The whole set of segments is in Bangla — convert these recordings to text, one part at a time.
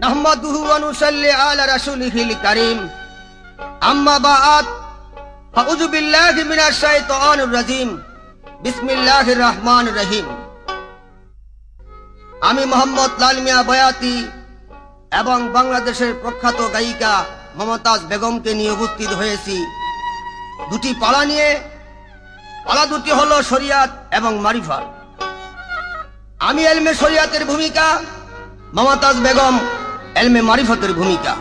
নাহমাদুহু ওয়া নুসাল্লি আলা রাসূলিহিল কারীম। আম্মা বা'দ, আউযু বিল্লাহি মিনাশ শাইতানির রাজীম। বিসমিল্লাহির রহমানির রহিম। আমি মোহাম্মদ লাল মিয়া বয়াতি এবং বাংলাদেশের প্রখ্যাত গায়িকা মমতাজ বেগমকে নিয়ে উপস্থিত হয়েছি দুটি পালা নিয়ে। পালা দুটি হলো শরিয়াত এবং মারিফাত। আমি এলমে শরিয়াতের ভূমিকা, মমতাজ বেগম এলমে মারিফতের ভূমিকা।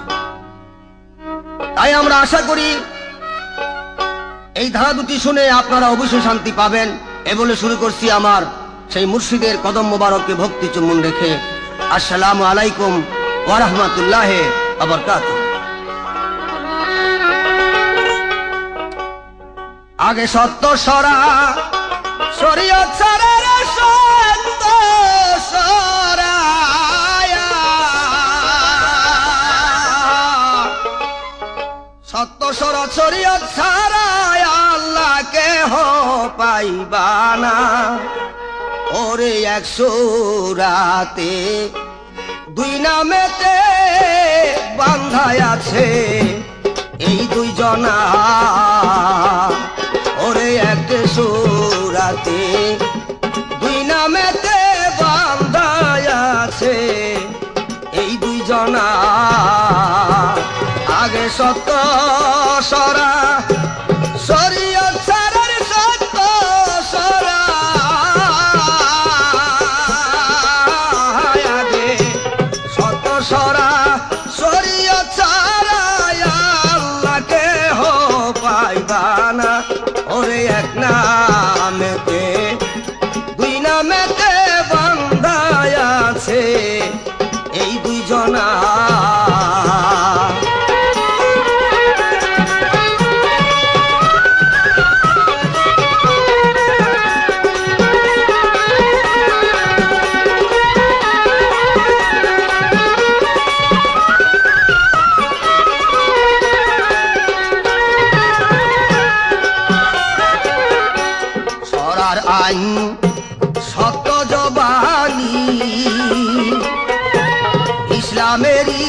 তাই আমরা আশা করি এই ধারা দুটি শুনে আপনারা অবশ্যই শান্তি পাবেন। এ বলে শুরু করছি আমার সেই মুর্শিদের কদম মোবারককে ভক্তি চুম্বন রেখে। আসসালামু আলাইকুম ওয়া রাহমাতুল্লাহি ওয়া বারাকাতুহু। আগে সত্য সরা শরীয়ত ছাড়া রে সত্য সরায়া, সত্য সরা শরীয়ত ছাড়া আল্লাহকে পাইবা না। ওরে এক সূরাতে দুই নামেতে বান্ধায় আছে এই দুই জনা। ওরে এক সূরাতে দুই নামেতে বান্ধায় আছে এই দুই জনা। আগে সত্য সরা শরীয়ত ছাড়ার সত্য সরা, আগে সত্য সরা শরীয়ত ছাড়া আল্লাহকে পাইবা না। ওরে এক নামেতে দুই নামেতে বান্ধায় আছে এই দুই জনা। আইন সত্য জবানি ইসলামেরই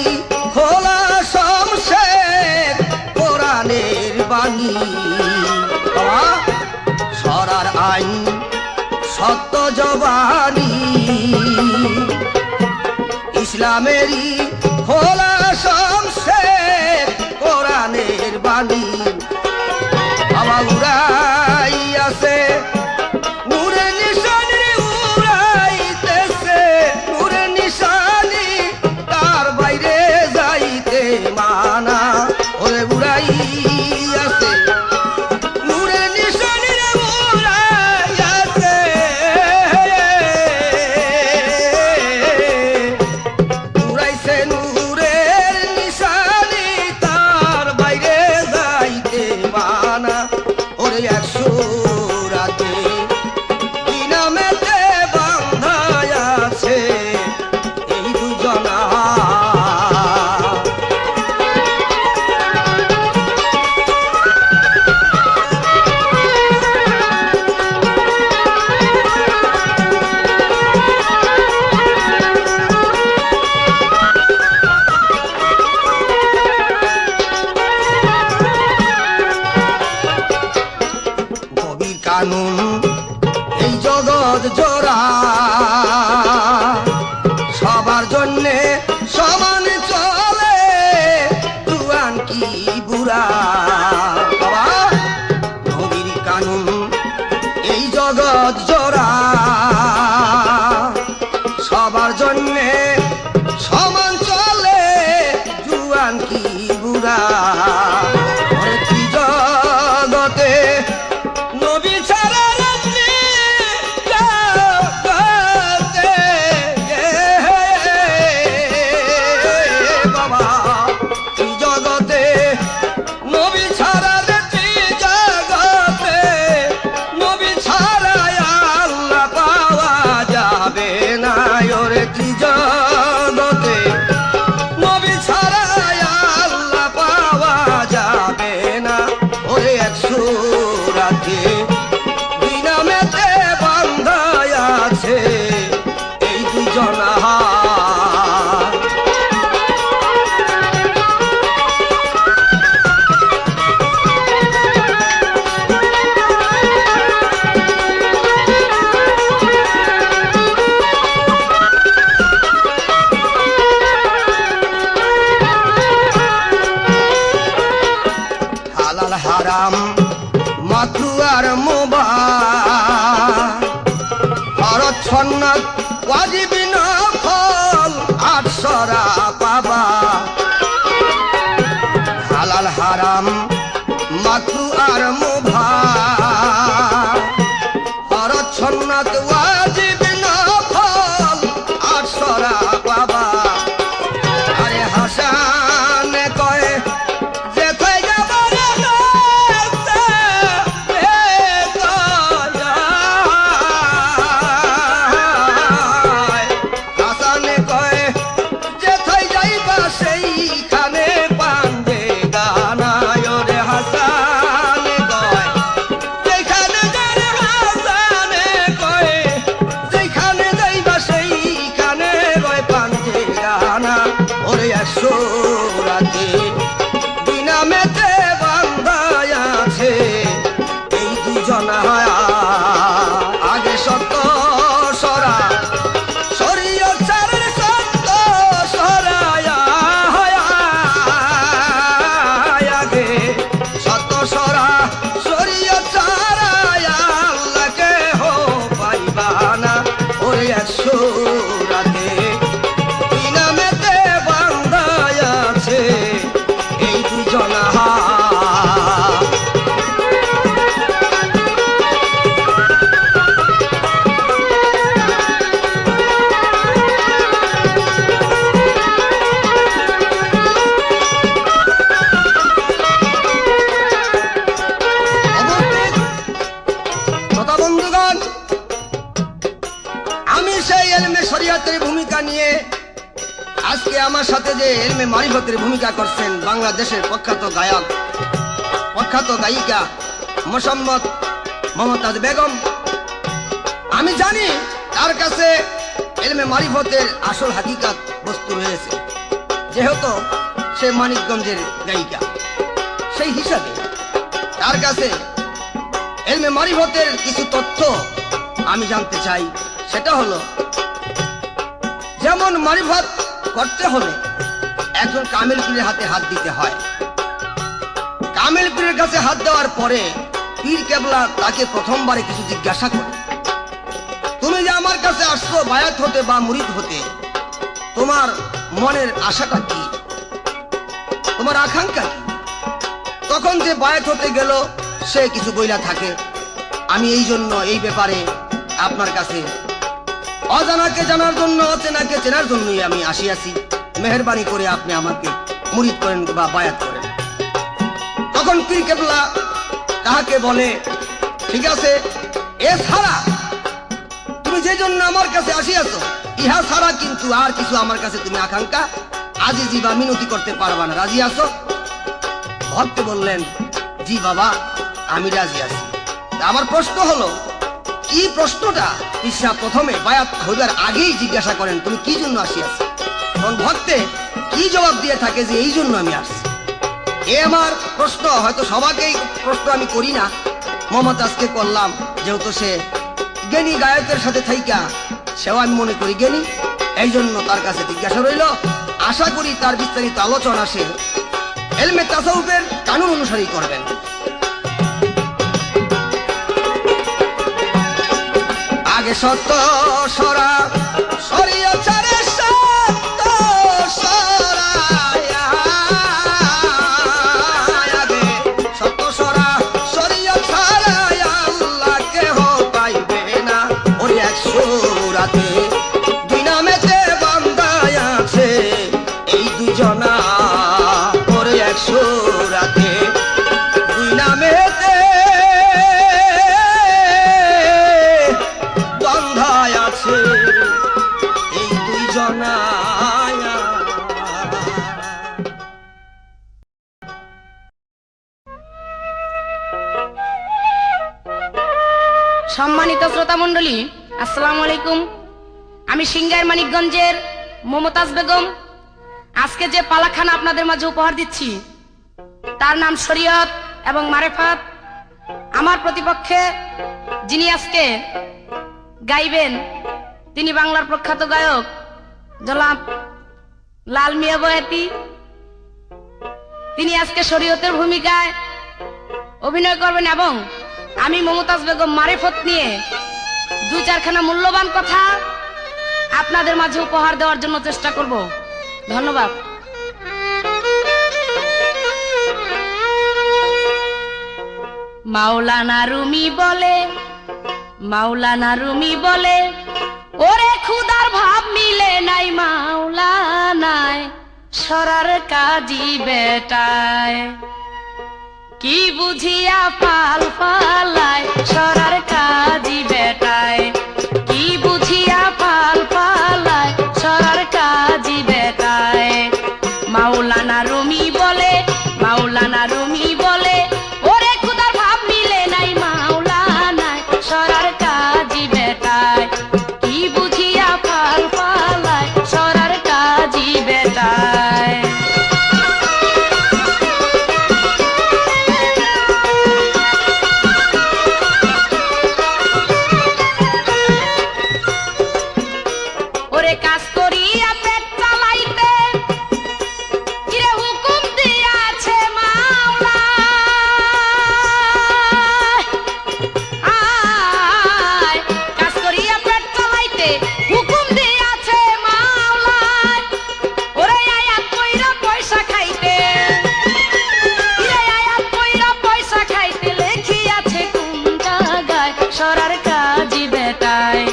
খোলা শমশের কোরআনের বাণী। সরার আইন সত্য জবানি ইসলামেরই খোলা শমশের কোরআনের বাণী। বাবা উড়াই আছে মানা। ওরে উড়াই আছে নূরে নিশানি রে উড়াই আছে, উড়াইছে নূরের শরিয়তের ভূমিকা নিয়ে আজকে আমার সাথে যে ইলমে মারিফতের ভূমিকা করছেন বাংলাদেশের প্রখ্যাত গায়ক, প্রখ্যাত গায়িকা মোসাম্মদ মমতাজ বেগম। আমি জানি তার কাছে ইলমে মারিফতের আসল হাকিকাত বস্তু রয়েছে, যেহেতু সে মানিকগঞ্জের গায়িকা। সেই হিসাবে তার কাছে ইলমে মারিফতের কিছু তথ্য আমি জানতে চাই। সেটা হলো, যেমন মারিফত করতে হলে একজন কামেল পীরের হাতে হাত দিতে হয়। কামেল পীরের কাছে হাত দেওয়ার পরে পীর কেবলা তাকে প্রথমবারে কিছু জিজ্ঞাসা করে, তুমি যে আমার কাছে আসছো বায়াত হতে বা মুরিদ হতে, তোমার মনের আশাটা কি, তোমার আকাঙ্ক্ষা কি? তখন যে বায়াত হতে গেল সে কিছু বইলা থাকে, আমি এই জন্য এই ব্যাপারে আপনার কাছে অজানাকে জানার জন্য, অচেনাকে চেনার জন্যই আমি আসিয়াছি, মেহেরবানি করে আপনি আমাকে মুরিদ করেন বা বায়াত করেন। তখন পীর কেবলা তাহাকে বলে, ঠিক আছে, এছাড়া তুমি যে জন্য আমার কাছে আসিয়াছো, ইহা ছাড়া কিন্তু আর কিছু আমার কাছে তুমি আকাঙ্ক্ষা আজিজি বা মিনতি করতে পারবা না, রাজি আছো? ভক্ত বললেন, জি বাবা, আমি রাজি আছি। আমার প্রশ্ন হলো, কি প্রশ্নটা ঈশা প্রথমে বায়াত হইবার আগেই জিজ্ঞাসা করেন, তুমি কি জন্য আসিয়াছ? তখন ভক্তে কি জবাব দিয়ে থাকে যে এই জন্য আমি আসছি। এ আমার প্রশ্ন, হয়তো সবাইকেই প্রশ্ন আমি করি না, মমতাজকে করলাম, যেহেতু সে জ্ঞানী গায়কের সাথে থাইকা সেও আমি মনে করি জ্ঞানী, এই জন্য তার কাছে জিজ্ঞাসা রইল। আশা করি তার বিস্তারিত আলোচনা সে ইলমে তাসাউফের কানুন অনুসারী করবেন। আগে সত্য সরা শরীয়ত ছাড়ে সত্য সরা, আগে সত্য সরা শরীয়ত ছাড়া আল্লাহ কেহ পাইবে না। ওই এক সূরাতে দুই নামেতে বান্দায় আছে এই দুজনা, ওর এক সূরাতে দুই নামেতে বন্ধায় আছে এই দুইজনা। সম্মানিত শ্রোতা মণ্ডলী, আসসালামু আলাইকুম। আমি সিংগাইর মানিকগঞ্জের মমতাজ বেগম। আজকে যে পালাখানা আপনাদের মাঝে উপহার দিচ্ছি তার নাম শরীয়ত এবং মারেফাত। আমার প্রতিপক্ষে যিনি আজকে গাইবেন তিনি বাংলার প্রখ্যাত গায়ক জনাব লাল মিয়া বয়াতি। তিনি আজকে শরীয়তের ভূমিকায় অভিনয় করবেন এবং আমি মমতাজ বেগম মারেফত নিয়ে দুই চারখানা মূল্যবান কথা আপনাদের মাঝে উপহার দেওয়ার জন্য চেষ্টা করব। ধন্যবাদ। মাওলানা রুমি বলে, মাওলানা রুমি বলে, ওরে খুদার ভাব মিলে নাই মাওলানায় সরার কাজী বেটায়, কি বুঝিয়া পাল পালায় সরার কাজী বেটায়, কি বুঝিয়া পাল পালায় সরার কাজী বেটায়। মাওলানা রুমি বলে, মাওলানা রুমি বলে, ওরে খুদার ভাব মিলে নাই মাওলানায় সরার কাজী বেটায়, কি বুঝিয়া পাল পালায় সরার কাজী বেটায়। ওরে কাজ করিয়া পেট চালাইতে কিরে হুকুম দিয়াছে মাওলা, আয় কাজ করিয়া পেট চালাইতে হুকুম দিয়াছে মাওলা, ওরে আয়াত কইরা পয়সা খাইতে, কিরে আয়াত কইরা পয়সা খাইতে লেখিয়াছে কোন জায়গায় সরার কাজী বেটায়,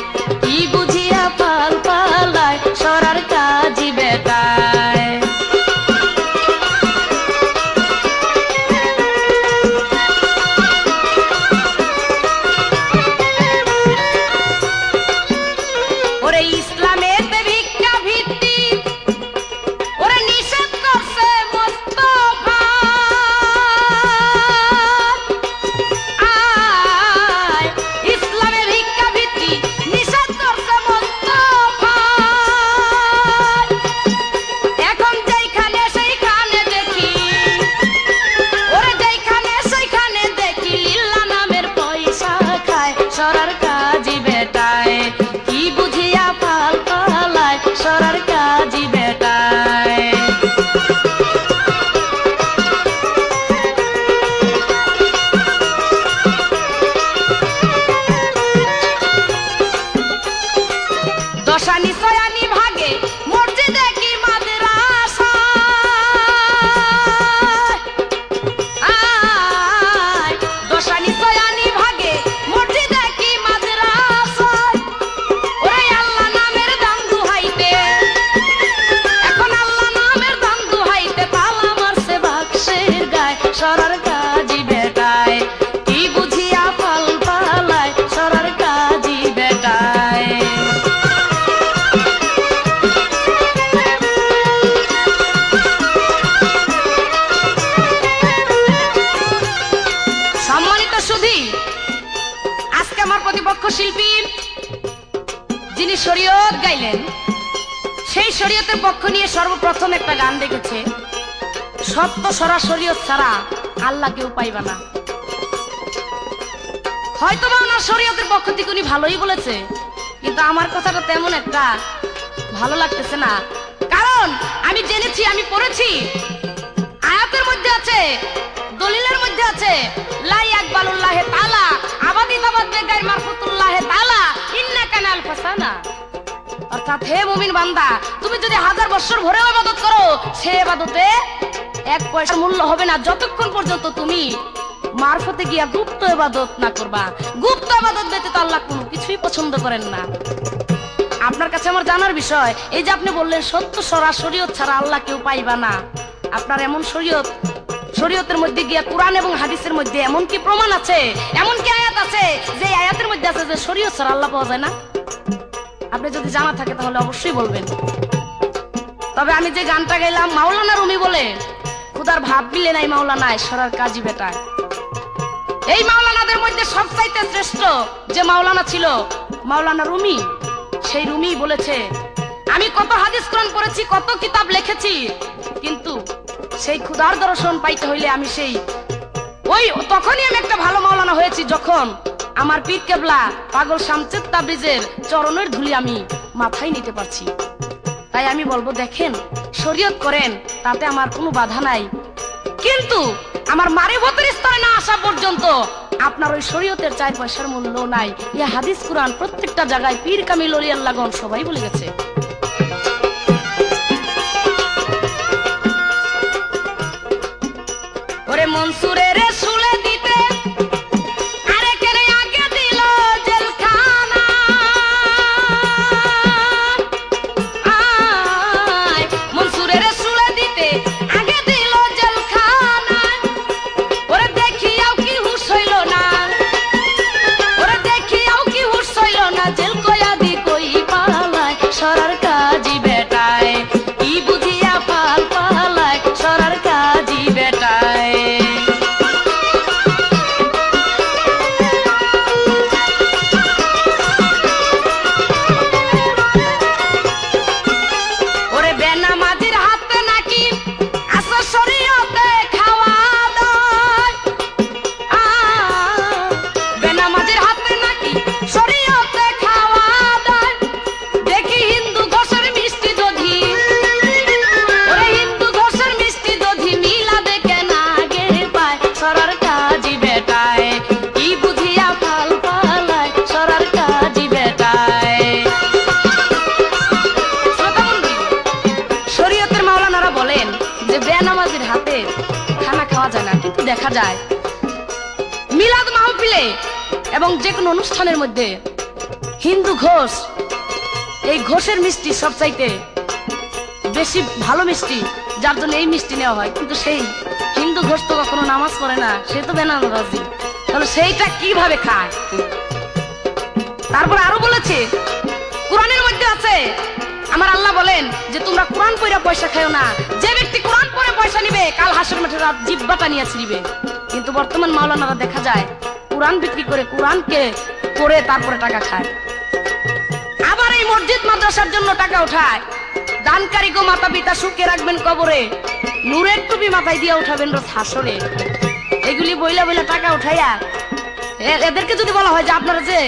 কি বুঝিয়া পাল পালায় সরার কাজী বেটায়। ওরে ইসলামের গাইলেন, সেই শরীয়তের পক্ষ নিয়ে সর্বপ্রথম একটা গান দেখেছে, সত্য সরাসরি ছাড়া আল্লাহ কেউ পাইবা না। হয়তো বা ওনার শরীয়তের পক্ষ থেকে উনি ভালোই বলেছে, কিন্তু আমার কথাটা তেমন একটা ভালো লাগতেছে না। কারণ আমি জেনেছি, আমি পড়েছি, আয়াতের মধ্যে আছে, দলিলের মধ্যে আছে, লা ইয়াকবালুল্লাহি তাআলা আবাদিতাবাদ বেগাইর মারফুতুল্লাহি তাআলা ইন্নাকা নাল ফাসানা। অর্থাৎ হে মুমিন বান্দা, তুমি যদি 1000 বছর ভরেও ইবাদত করো, সে ইবাদতে 1 পয়সার মূল্য হবে না, যতক্ষণ পর্যন্ত তুমি মারফতে গিয়া গুপ্ত ইবাদত না করবা। গুপ্ত ইবাদত ব্যতীত আল্লাহ কোনো কিছুই পছন্দ করেন না। আপনার কাছে আমার জানার বিষয়, এই যে আপনি বললেন সত্য শরীয়ত ছাড়া আল্লাহ কেউ পাইবা না, আপনার এমন শরীয়তের মধ্যে গিয়া কোরআন এবং হাদিসের মধ্যে এমন কি প্রমাণ আছে, এমন কি আয়াত আছে যে আয়াতের মধ্যে আছে যে শরীয়ত ছাড়া আল্লাহ পাওয়া যায় না? আপনি যদি জানা থাকে তাহলে অবশ্যই বলবেন। তবে আমি যে গানটা গাইলাম, মাওলানা রুমি বলে, খুদার ভাব মিলে নাই মাওলানা ঈশ্বরের কাজী বেটায়। এই মাওলানাদের মধ্যে সবচাইতে শ্রেষ্ঠ যে মাওলানা ছিল মাওলানা রুমি। সেই রুমি বলেছে, আমি কত হাদিস কোরআন পড়েছি, কত কিতাব লিখেছি, কিন্তু সেই খুদার দর্শন পাইতে হইলে আমি তখনই আমি একটা ভালো মাওলানা হয়েছি, যখন আমার পীর কেবলা পাগল শামসুদ তাবরিজের চরণের ধুলি আমি মাথায় নিতে পারছি। তাই আমি বলবো, দেখেন, শরীয়ত করেন, তাতে আমার কোনো বাধা নাই, কিন্তু আমার মারিফতের স্তরে না আসা পর্যন্ত আপনার ওই শরীয়তের 4 পয়সার মূল্য নাই। ইয়া হাদিস কুরআন প্রত্যেকটা জায়গায় পীর কামিল ওলি আল্লাহগণ সবাই বলে গেছে। ওরে মনসুরের শুলে দিতে আরে কেনে আগে দিল জেলখানা, আয় মনসুরের শুলে দিতে আগে দিল জেলখানা। ওরে দেখিয়াও কি হুশ হইল না, ওরে দেখিয়াও কি হুশ হইল না, জেল কয়া দি কই পালায় সরার কাজী বেটায়, কি বুঝিয়া পাল পালায় সরার কাজী বেটায়। ওরে বেনামাজির হাতে নাকি আছে শরীয়তে খাওয়া দায়, বেনামাজির হাতে নাকি শরীয়তে খাওয়া দায়। দেখি হিন্দু ঘোষের মিষ্টি দধি, ওরে হিন্দু ঘোষের মিষ্টি দধি মিলাবে কেন আগে পায় সরার কাজী বেটায়, কি বুঝিয়া ফাল পালায় সরার কাজী বেটায়। শ্রোতামণ্ডলী, শরীয়তের মাওলানারা বলেন যে বেনামাজির হাতে খানা খাওয়া যায় না, কিন্তু দেখা যায় মিলাদ মাহফিলে এবং যে কোনো অনুষ্ঠানের মধ্যে হিন্দু ঘোষ, এই ঘোষের মিষ্টি সবচাইতে বেশি ভালো মিষ্টি, যার জন্য এই মিষ্টি নেওয়া হয়। কিন্তু সেই হিন্দু ঘোষ তো কখনো নামাজ পড়ে না, সে তো বেনামাজি, তাহলে সেইটা কিভাবে খায়? তারপর আরো বলেছে, কোরআনের মধ্যে আছে, আমার আল্লাহ বলেন যে তোমরা কোরআন পড়ে পয়সা খাও না, যে ব্যক্তি কোরআন পড়ে পয়সা নিবে কাল হাসর মাঠে রাত জিব্বাটা নিয়ে ছিড়িবে। কিন্তু বর্তমান মাওলানারা দেখা যায় কোরআন বিক্রি করে, কোরআনকে পড়ে তারপরে টাকা খায়। আবার এই মসজিদ মাদ্রাসার জন্য টাকা উঠায়, দানকারী গো মাতা পিতা সুখে রাখবেন কবরে, নূরের টুপি মাথায় দিয়ে উঠাবেন রোজ হাসরে। এগুলি বইলা বইলা টাকা উঠাইয়া এদেরকে যদি বলা হয় যে আপনারা যে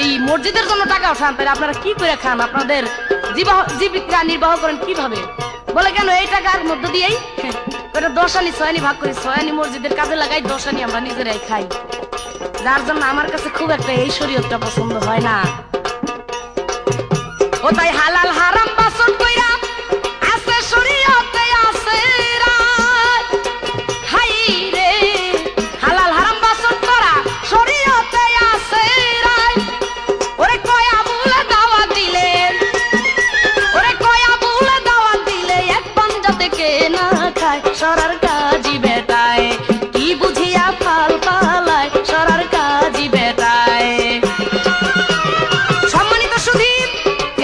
এই মসজিদের জন্য টাকা উঠান, তাহলে আপনারা কি করে খান, আপনাদের জীবিকা নির্বাহ করেন কিভাবে? বলে কেন এই টাকার মধ্য দিয়েই 10 আনি 6 আনি ভাগ করি, 6 আনি মসজিদের কাজে লাগাই, 10 আনি আমরা নিজেরাই খাই। যার জন্য আমার কাছে খুব একটা এই শরীয়তটা পছন্দ হয় না। ও তাই হালাল হারাম বাসন কইরা আছে শরীয়তে আছে রাত, হাই রে হালাল হারাম বাসন করা শরীয়তে আছে রাত। ওরে কয়া বুলে দাওয়াত দিলে, ওরে কয়া বুলে দাওয়াত দিলে এক পাঞ্জা থেকে না খায় সরার কাজী বেটায়, কি বুঝিয়া ফাল পালায় সরার কাজী বেটায়। সম্মানিত সুধীর,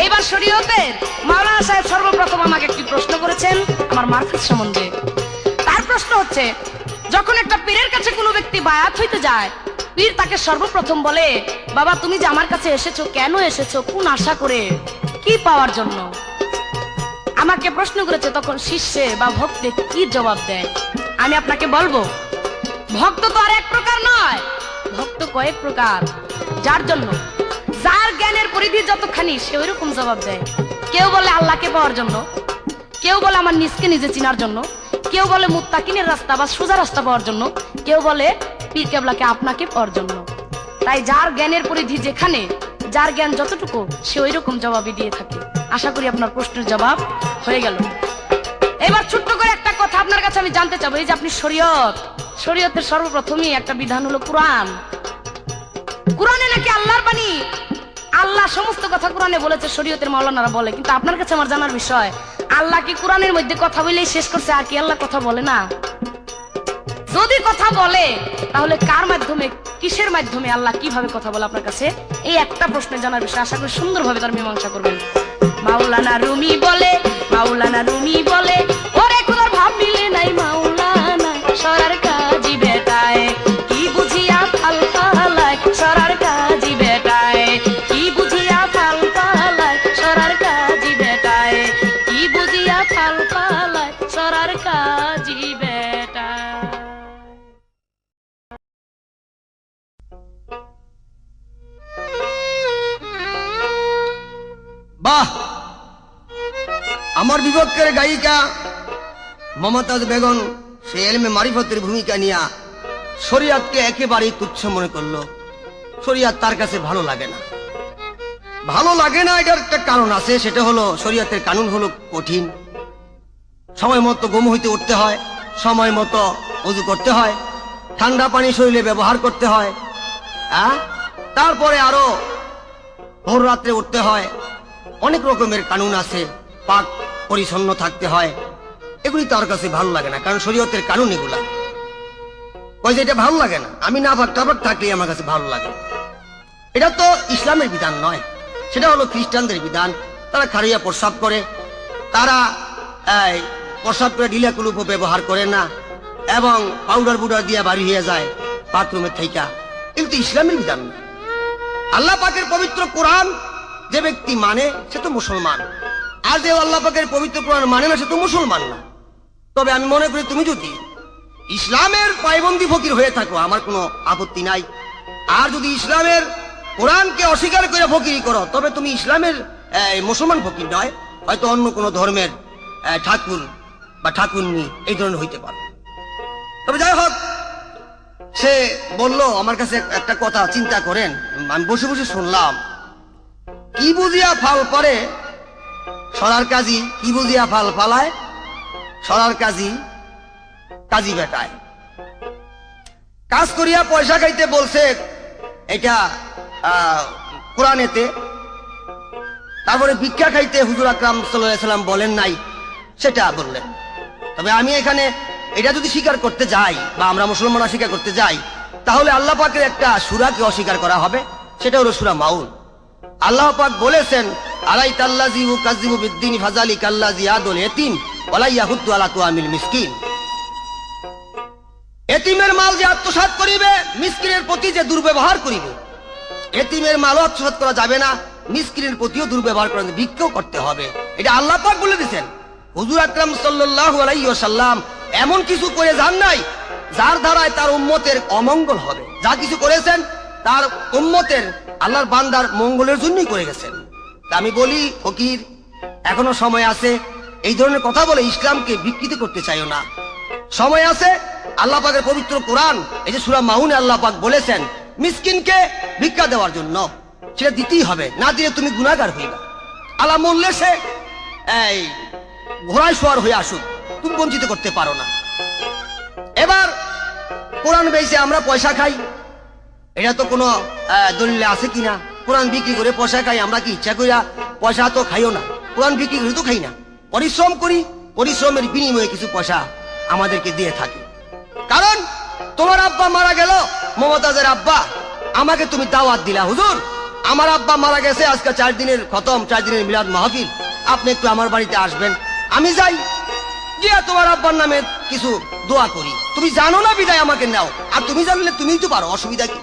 এইবার শরীয়তের মাওলানা সাহেব সর্বপ্রথম আমাকে একটি প্রশ্ন করেছেন আমার মারফত সম্বন্ধে। তার প্রশ্ন হচ্ছে, যখন একটা পীরের কাছে কোনো ব্যক্তি বায়াত হইতে যায়, পীর তাকে সর্বপ্রথম বলে, বাবা তুমি যে আমার কাছে এসেছো, কেন এসেছো, কোন আশা করে? কি পাওয়ার জন্য? আমাকে প্রশ্ন করেছে, তখন শিষ্যে বা ভক্তে কি জবাব দেয়? আমি আপনাকে বলবো, ভক্ত তো আর এক প্রকার নয়, ভক্ত কয়েক প্রকার। যার জন্য যার জ্ঞানের পরিধি যতখানি সে ওইরকম জবাব দেয়। কেউ বলে আল্লাহকে পাওয়ার জন্য, কেউ বলে আমার নিজকে নিজে চিনার জন্য, কেউ বলে মুত্তাকিনের রাস্তা বা সোজা রাস্তা পাওয়ার জন্য, কেউ বলে পীর কেবলাকে আপনাকে পাওয়ার জন্য। তাই যার জ্ঞানের পরিধি যেখানে, যার জ্ঞান যতটুকু, সে ওই রকম জবাবই দিয়ে থাকে। আশা করি আপনার প্রশ্নের জবাব হয়ে গেল। এবার ছোট্ট করে একটা কথা আপনার কাছে আমি জানতে চাবো। এই যে আপনি শরীয়তের সর্বপ্রথমই একটা বিধান হলো কোরআন। কোরআনে নাকি আল্লাহর বাণী, আল্লাহ সমস্ত কথা কোরআনে বলেছে, শরীয়তের মাওলানারা বলে। কিন্তু আপনার কাছে আমার জানার বিষয়, আল্লাহ কি কোরআনের মধ্যে কথা বলেই শেষ করছে, আর কি আল্লাহ কথা বলে না? যদি কথা বলে তাহলে কার মাধ্যমে, কিসের মাধ্যমে, আল্লাহ কিভাবে কথা বলে আপনার কাছে? এই একটা প্রশ্নে জানার বিষয়। আশা করি সুন্দরভাবে তার মীমাংসা করবেন। মাওলানা রুমি বলে, মাওলানা রুমি বলে, ওরে খোদার ভাব মিলে নাই মাওলানা সরার কাজী বেটায়, কি বুঝিয়া ফাল ফালায় সরার কাজী বেটায়, কি বুঝিয়া ফাল ফালায় সরার কাজী বেটায়, কি বুঝিয়া ফাল ফালায় সরার কাজী বেটায়। বাহ! আমার বিপক্ষের গায়িকা মমতাজ বেগম সে এলমে মারিফতের ভূমিকা নিয়ে শরিয়াতকে একেবারেই তুচ্ছ মনে করলো। শরিয়াত তার কাছে ভালো লাগে না। ভালো লাগে না এটার একটা কারণ আছে, সেটা হলো শরিয়াতের কানুন হলো কঠিন। সময় মতো ঘুম হইতে উঠতে হয়, সময় মতো ওযু করতে হয়, ঠান্ডা পানি শরীরে ব্যবহার করতে হয়, তারপরে আরো ভোর রাত্রে উঠতে হয়। অনেক রকমের কানুন আছে, পাক পরিচ্ছন্ন থাকতে হয়। এগুলি তার কাছে ভালো লাগে না, কারণ শরীয়তের কানুন এগুলা। কই যে এটা ভালো লাগে না, আমি না পাক টাবাক থাকলেই আমার কাছে ভালো লাগে। এটা তো ইসলামের বিধান নয়, সেটা হলো খ্রিস্টানদের বিধান। তারা খারিয়া প্রস্রাব করে, তারা প্রস্রাব করে ঢিলা কুলুপ ব্যবহার করে না, এবং পাউডার বুডার দিয়ে বাড়ি হয়ে যায় বাথরুমের থেকে। কিন্তু ইসলামের বিধান না। আল্লাহ পাকের পবিত্র কোরআন যে ব্যক্তি মানে সে তো মুসলমান, আর যে আল্লাহ পাকের পবিত্র কোরআন মানে না সে তো মুসলমান না। তবে আমি মনে করি তুমি যদি ইসলামের পায়বন্দি ফকির হয়ে থাকো আমার কোনো আপত্তি নাই, আর যদি ইসলামের কোরআনকে অস্বীকার করে ফকিরি করো তবে তুমি ইসলামের মুসলমান ফকির নয়, হয়তো অন্য কোনো ধর্মের ঠাকুর বা ঠাকুরনি এই ধরনের হইতে পারে। তবে যাই হোক, সে বলল আমার কাছে একটা কথা, চিন্তা করেন। আমি বসে বসে শুনলাম, কি বুঝিয়া ফাল পারে সরার কাজী, কি বুঝিয়া ফাল ফালায় সরার কাজী কাজী বেটায়। কাজ করিয়া পয়সা খাইতে বলছে, এটা কোরআনেতে। তারপরে ভিক্ষা খাইতে হুজুর আকরাম সাল্লাল্লাহু আলাইহি সাল্লাম বলেন নাই, সেটা বললেন। তবে আমি এখানে এটা যদি স্বীকার করতে যাই, বা আমরা মুসলমানরা স্বীকার করতে যাই, তাহলে আল্লাহ পাকের একটা সূরাকে অস্বীকার করা হবে, সেটা হলো সূরা মাউন। আল্লাহ পাক বলেছেন, আলাইতাল্লাযী ইউকাযযিবু বিদ্দীনি ফাযালিকাল্লাযী ইয়াদুল ইয়াতীম ওয়া লা ইয়াহুদ্দু আলা তুআমিল মিসকিন। এতিমের মাল যে আত্মসাৎ করিবে, মিসকিনের প্রতি যে দুর্ব্যবহার করিবে, এতিমের মালও আত্মসাৎ করা যাবে না, মিসকিনের প্রতিও দুর্ব্যবহার করা, ভিক্ষাও করতে হবে। এটা আল্লাহ পাক বলে দিয়েছেন। হুজুর আকরাম সাল্লাল্লাহু আলাইহি ওয়াসাল্লাম এমন কিছু করে যান নাই যার দ্বারায় তার উম্মতের অমঙ্গল হবে। যা কিছু করেছেন তার উম্মতের, আল্লাহর বান্দার মঙ্গলের জন্যই করে গেছেন। তা আমি বলি, ফকির এখনো সময় আছে, এই ধরনের কথা বলে ইসলামকে বিকৃত করতে চাইও না। সময় আছে। আল্লাহ পাকের পবিত্র কোরআন, এই যে সূরা মাউনে আল্লাহ পাক বলেছেন মিসকিনকে ভিক্ষা দেওয়ার জন্য, সেটা দিতেই হবে, না দিলে তুমি গুনাহগার হইবা। আল্লাহ বললে সে এই ঘোড়ায় সওয়ার হয়ে আসুক, তুমি বঞ্চিত করতে পারো না। এবার কোরআন বেচে আমরা পয়সা খাই, এটা তো কোনো দলিলে আছে কিনা? কোরআন বিক্রি করে পয়সা খাই, আমরা কি ইচ্ছা করিয়া? পয়সা তো খাইও না, কোরআন বিক্রি করে তো খাই না, পরিশ্রম করি, পরিশ্রমের বিনিময়ে কিছু পয়সা আমাদেরকে দিয়ে থাকে। কারণ তোমার আব্বা মারা গেল, মমতাজের আব্বা, আমাকে তুমি দাওয়াত দিলা, হুজুর আমার আব্বা মারা গেছে, আজকে 4 দিনের খতম, 4 দিনের মিলাদ মাহফিল, আপনি একটু আমার বাড়িতে আসবেন। আমি যাই, গিয়া তোমার আব্বার নামে কিছু দোয়া করি। তুমি জানো না বিদায় আমাকে নাও, আর তুমি জানলে তুমিই তো পারো, অসুবিধা কি?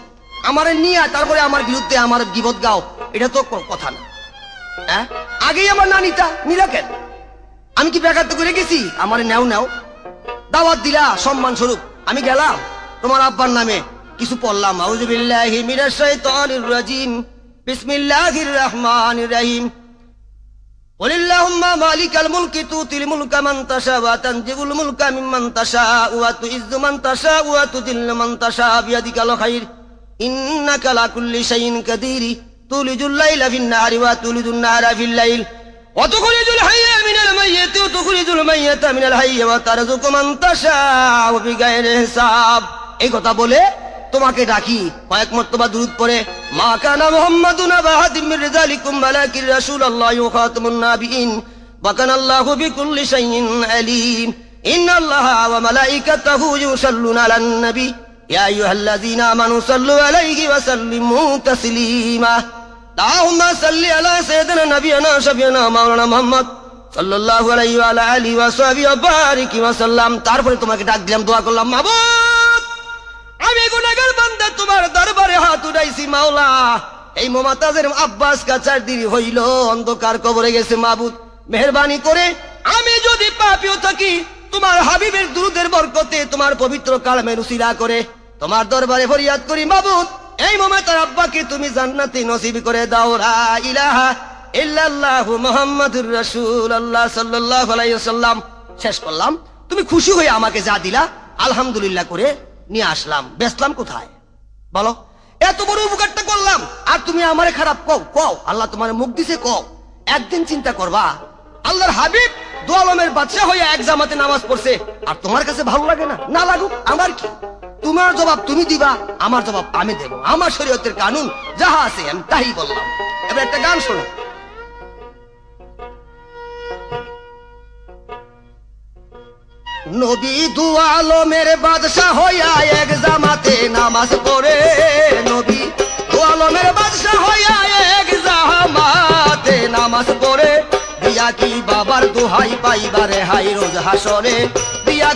আমারে নিয়ে তারপরে আমার বিরুদ্ধে আমার গীবত গাও, এটা তো কথা না। হ্যাঁ, আগেই আমার না নিলা কেন? আমি কি বেকার তো করে গেছি? আমার নেও নেও দাওয়াত দিলা সম্মান স্বরূপ, আমি গেলাম তোমার আব্বার নামে কিছু পড়লাম। আউযু বিল্লাহি মিনাশ শাইতানির রাজিম, বিসমিল্লাহির রহমানির রহিম। قل اللهم مالك الملك تؤتي الملك من تشاء وتنزع الملك ممن تشاء وتعز من تشاء وتذل من تشاء بيدك الخير إنك على كل شيء قدير تولج الليل في النهار وتولج النهار في الليل وتخرج الحي من الميت وتخرج الميت من الحي وترزق من تشاء بغير حساب। এই কথা বলে তোমাকে ডাকি, কয়েক মর্তবা দুরূদ পড়ে মা কানা মুহাম্মাদুন আবা আহাদিম মির রিজালিকুম ওয়ালাকিন রাসূলুল্লাহি ওয়া খাতামুন নাবিয়িন ওয়া কানা আল্লাহু বিকুল্লি শাইইন আলীম। ইন্নাল্লাহা ওয়া মালাইকাতাহু ইউসাল্লুনা আলান নবী ইয়া আইয়ুহাল্লাযীনা আমানু সাল্লু আলাইহি ওয়া সাল্লিমু তাসলিমা। আল্লাহুম্মা সাল্লি আলা সাইয়্যিদিনা নাবিয়িনা শাফিয়িনা মাওলানা মুহাম্মদ সাল্লাল্লাহু আলাইহি ওয়া আলা আলিহি ওয়া সাহবিহি ওয়া বারিক ওয়া সাল্লাম। তারপরে তোমাকে ডাক দিলাম, দোয়া করলাম, মাবুদ আমি গুনাহগার বান্দা তোমার দরবারে হাত উঠাইছি মাওলা। এই মুমতাজের আব্বাস কা 4 দিন হইল অন্ধকার কবরে গেছে। মাবুদ মেহেরবানি করে আমি যদি পাপীও থাকি তোমার হাবিবের দুরূদের বরকতে তোমার পবিত্র কালামের উসিলা করে তোমার দরবারে ফরিয়াদ করি মাবুদ, এই মুমতার আব্বাকে তুমি জান্নাতে নসিব করে দাও। লা ইলাহা ইল্লাল্লাহু মুহাম্মাদুর রাসূলুল্লাহ সাল্লাল্লাহু আলাইহি ওয়াসাল্লাম। শেষ করলাম, তুমি খুশি হয়ে আমাকে যা দিলা আলহামদুলিল্লাহ করে নিয়ে আসলাম। বেচলাম কোথায় বলো? এত বড় উপকারটা করলাম আর তুমি আমারে খারাপ কও? কও আল্লাহ তোমার মুখ দিছে, কও। একদিন চিন্তা করবা আল্লাহর হাবিব দু আলমের বাদশা হয়ে এক জামাতে নামাজ পড়ছে আর তোমার কাছে ভালো লাগে না? না লাগুক, আমার কি? তোমার জবাব তুমি দিবা, আমার জবাব আমি দেব। আমার শরীয়তের কানুন যাহা আছে আমি তাই বললাম। এবার একটা গান শোনো। নবী দু আলমের বাদশা হইয়া এক জামাতে নামাজ পড়ে, নবী দু আলমের বাদশা হইয়া এক জামাতে নামাজ পড়ে, দিয়া কি বাবার দোহাই পাইবারে হাই রোজ হাসরে, দিয়া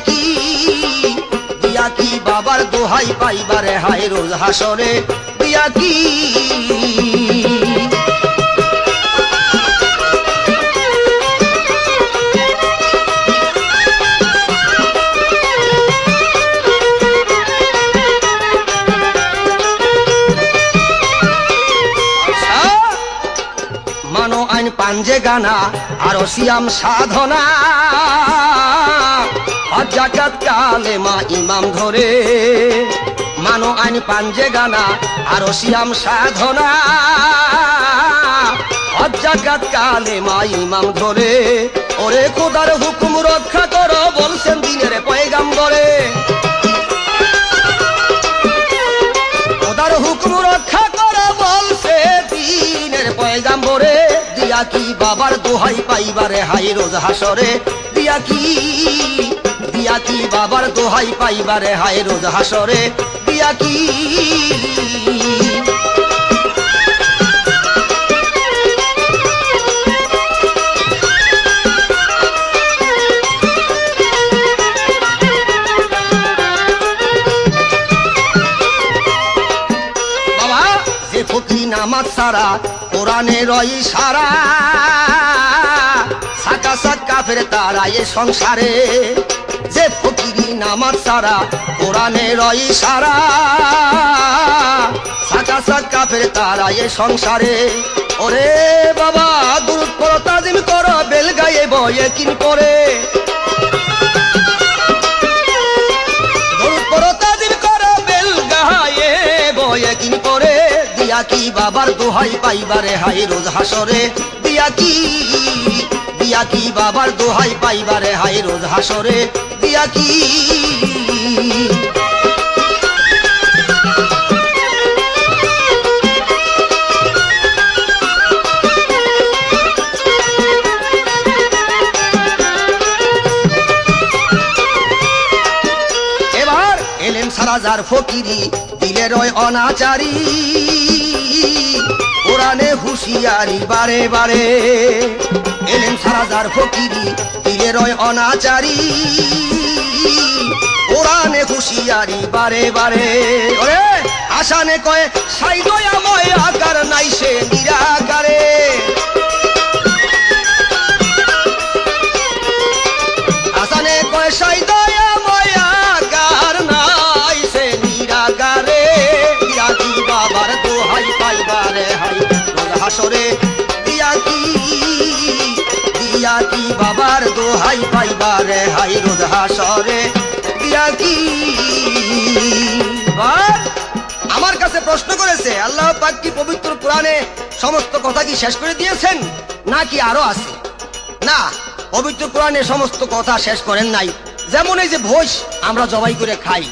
কি বাবার দোহাই পাইবারে হাই রোজ হাসরে, দিয়া কি পাঞ্জে গানা আর সিয়াম সাধনা, হজ যাকাত কালেমা ইমাম ধরে, মানো আইন পাঞ্জে গানা আর সিয়াম সাধনা, হজ যাকাত কালেমা ইমাম ধরে, ওরে খোদার হুকুম রক্ষা করো বলছেন দিনের পয়গাম্বরে, খোদার হুকুম রক্ষা করো বলছে দিনের পয়গাম্বরে, দিয়া কি বাবার দোহাই পাইবারে হাই রোজ হাসরে, দিয়া কি বাবার দোহাই পাইবারে হাই রোজ হাসরে, দিয়া কি বাবা যে ফকির নামাজ সারা কোরআনের ইশারা, সাকা সাকা ফের তারা এ সংসারে, যে ফকিরি নামাজ সারা কোরআনের ইশারা, সাকা সাকা ফের তারা এ সংসারে, ওরে বাবা দুরূদ পড়ো তাজিম করো বেল গায়ে বয়ে কিন করে, দুরূদ পড়ো তাজিম করো বেল গায়ে বয়ে কিন করে, দিয়া কি বাবার দোহাই পাইবারে হাই রোজ হাসরে, দিয়া কি বাবার দোহাই পাইবারে হাই রোজ হাসরে, দিয়া কি এবার এলেম সারা যার ফকিরি দিলের অনাচারী, কোরআনে হুঁশিয়ারি বারে বারে, এলেম সারা যার ফকিরি দিলের অনাচারী, কোরআনে হুঁশিয়ারি বারে বারে, ওরে আসানে কয়ে সাই দয়াময় আকার নাই সে নিরাকারে, বাবার দোহাই পাইবারে হাই রোদ হাসরে দিয়া কি। আমার কাছে প্রশ্ন করেছে আল্লাহ পাক কি পবিত্র কোরআনে সমস্ত কথা কি শেষ করে দিয়েছেন নাকি আরো আছে? না, পবিত্র কোরআনে সমস্ত কথা শেষ করেন নাই। যেমন এই যে ভোজ আমরা জবাই করে খাই,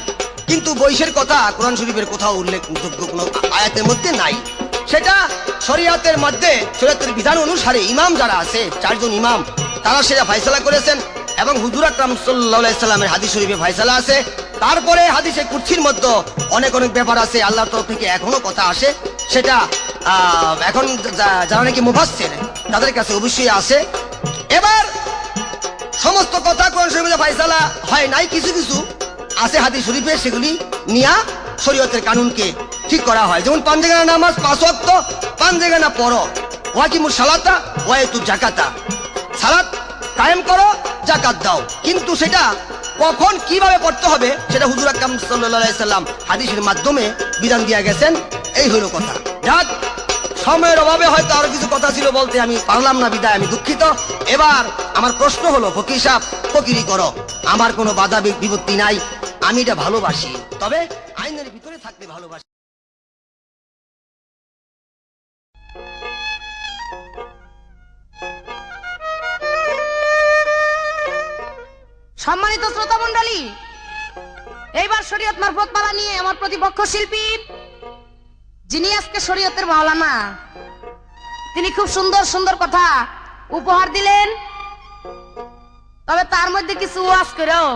কিন্তু বৈশের কথা কোরআন শরীফের কোথাও উল্লেখযোগ্য কোনো আয়াতের মধ্যে নাই। সেটা শরিয়াতের মধ্যে শরিয়াতের বিধান অনুসারে ইমাম যারা আছে, 4 জন ইমাম, তারা সেটা ফয়সালা করেছেন এবং হুজুর আকরাম সাল্লাল্লাহু আলাইহি সাল্লামের হাদিস শরীফে ফয়সালা আছে। তারপরে হাদিসে কুরসির মধ্যে অনেক অনেক ব্যাপার আছে, আল্লাহর তরফ থেকে এখনো কথা আসে। সেটা এখন যারা নাকি মুফাসসির তাদের কাছে অবশ্যই আছে। এবার সমস্ত কথা কোরআন শরীফে ফয়সালা হয় নাই, কিছু কিছু আছে হাদিস শরীফে, সেগুলি নিয়া শরীয়তের কানুনকে ঠিক করা হয়। যেমন 5 জায়গা নামাজ 5 ওয়াক্ত 5 জায়গা না পড়ো, ওয়াকিমুস সালাতা ওয়াইতু যাকাতা, সালাত কায়েম করো, যাকাত দাও। কিন্তু সেটা কখন কিভাবে পড়তে হবে সেটা হুজুর আকরাম সাল্লাল্লাহু আলাইহি সাল্লাম হাদিসের মাধ্যমে বিধান দিয়ে গেছেন। এই হলো কথা। যাক, সময়ের অভাবে হয়তো আরো কিছু কথা ছিল বলতে আমি পারলাম না, বিদায় আমি দুঃখিত। এবার আমার প্রশ্ন হলো, ফকির সাহেব ফকিরি করো, আমার কোনো বাধা বিপত্তি নাই, আমি এটা ভালোবাসি, তবে আইনের ভিতরে থাকতে ভালোবাসি। সম্মানিত শ্রোতা মণ্ডলী, এইবার শরীয়ত মারফত মালা নিয়ে আমার প্রতিপক্ষ শিল্পী, যিনি আজকে শরীয়তের মাওলানা, তিনি খুব সুন্দর সুন্দর কথা উপহার দিলেন। তবে তার মধ্যে কিছু ওয়াজ করেও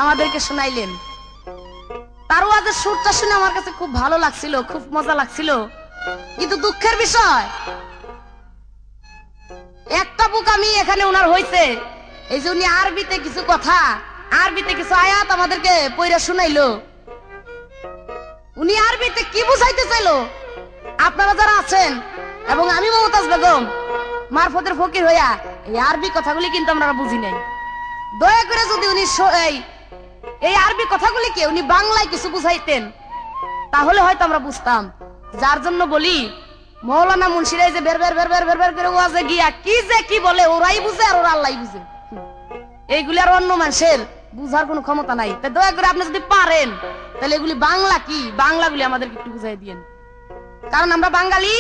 আমাদেরকে শোনাইলেন। তার ওয়াজের সুরটা শুনে আমার কাছে খুব ভালো লাগছিল, খুব মজা লাগছিল। কিন্তু দুঃখের বিষয়, একটা বুক আমি এখানে ওনার হয়েছে, এই যে উনি আরবিতে কিছু কথা, আরবিতে কিছু আয়াত আমাদেরকে পড়ে শুনাইলো। উনি আরবিতে কি বুঝাইতে চাইলো, আপনারা যারা আছেন এবং আমি মমতাজ বেগম মারফতের ফকির হইয়া এই আরবি কথাগুলি কিন্তু আমরা বুঝি নাই। দয়া করে যদি উনি এই আরবি কথাগুলিকে উনি বাংলায় কিছু বুঝাইতেন তাহলে হয়তো আমরা বুঝতাম। যার জন্য বলি, মৌলানা মুন্সিরাই যে বের বের বের বের বের বের করে ওয়াজে গিয়া কি যে কি বলে, ওরাই বুঝে আর ওরা আল্লাহই বুঝে। এইগুলি আর অন্য মানুষের বুঝার কোনো ক্ষমতা নাই। তাই দয়া করে আপনি যদি পারেন তাহলে এগুলি বাংলা কি, বাংলাগুলি আমাদেরকে একটু বুঝাই দিয়েন। কারণ আমরা বাঙালি,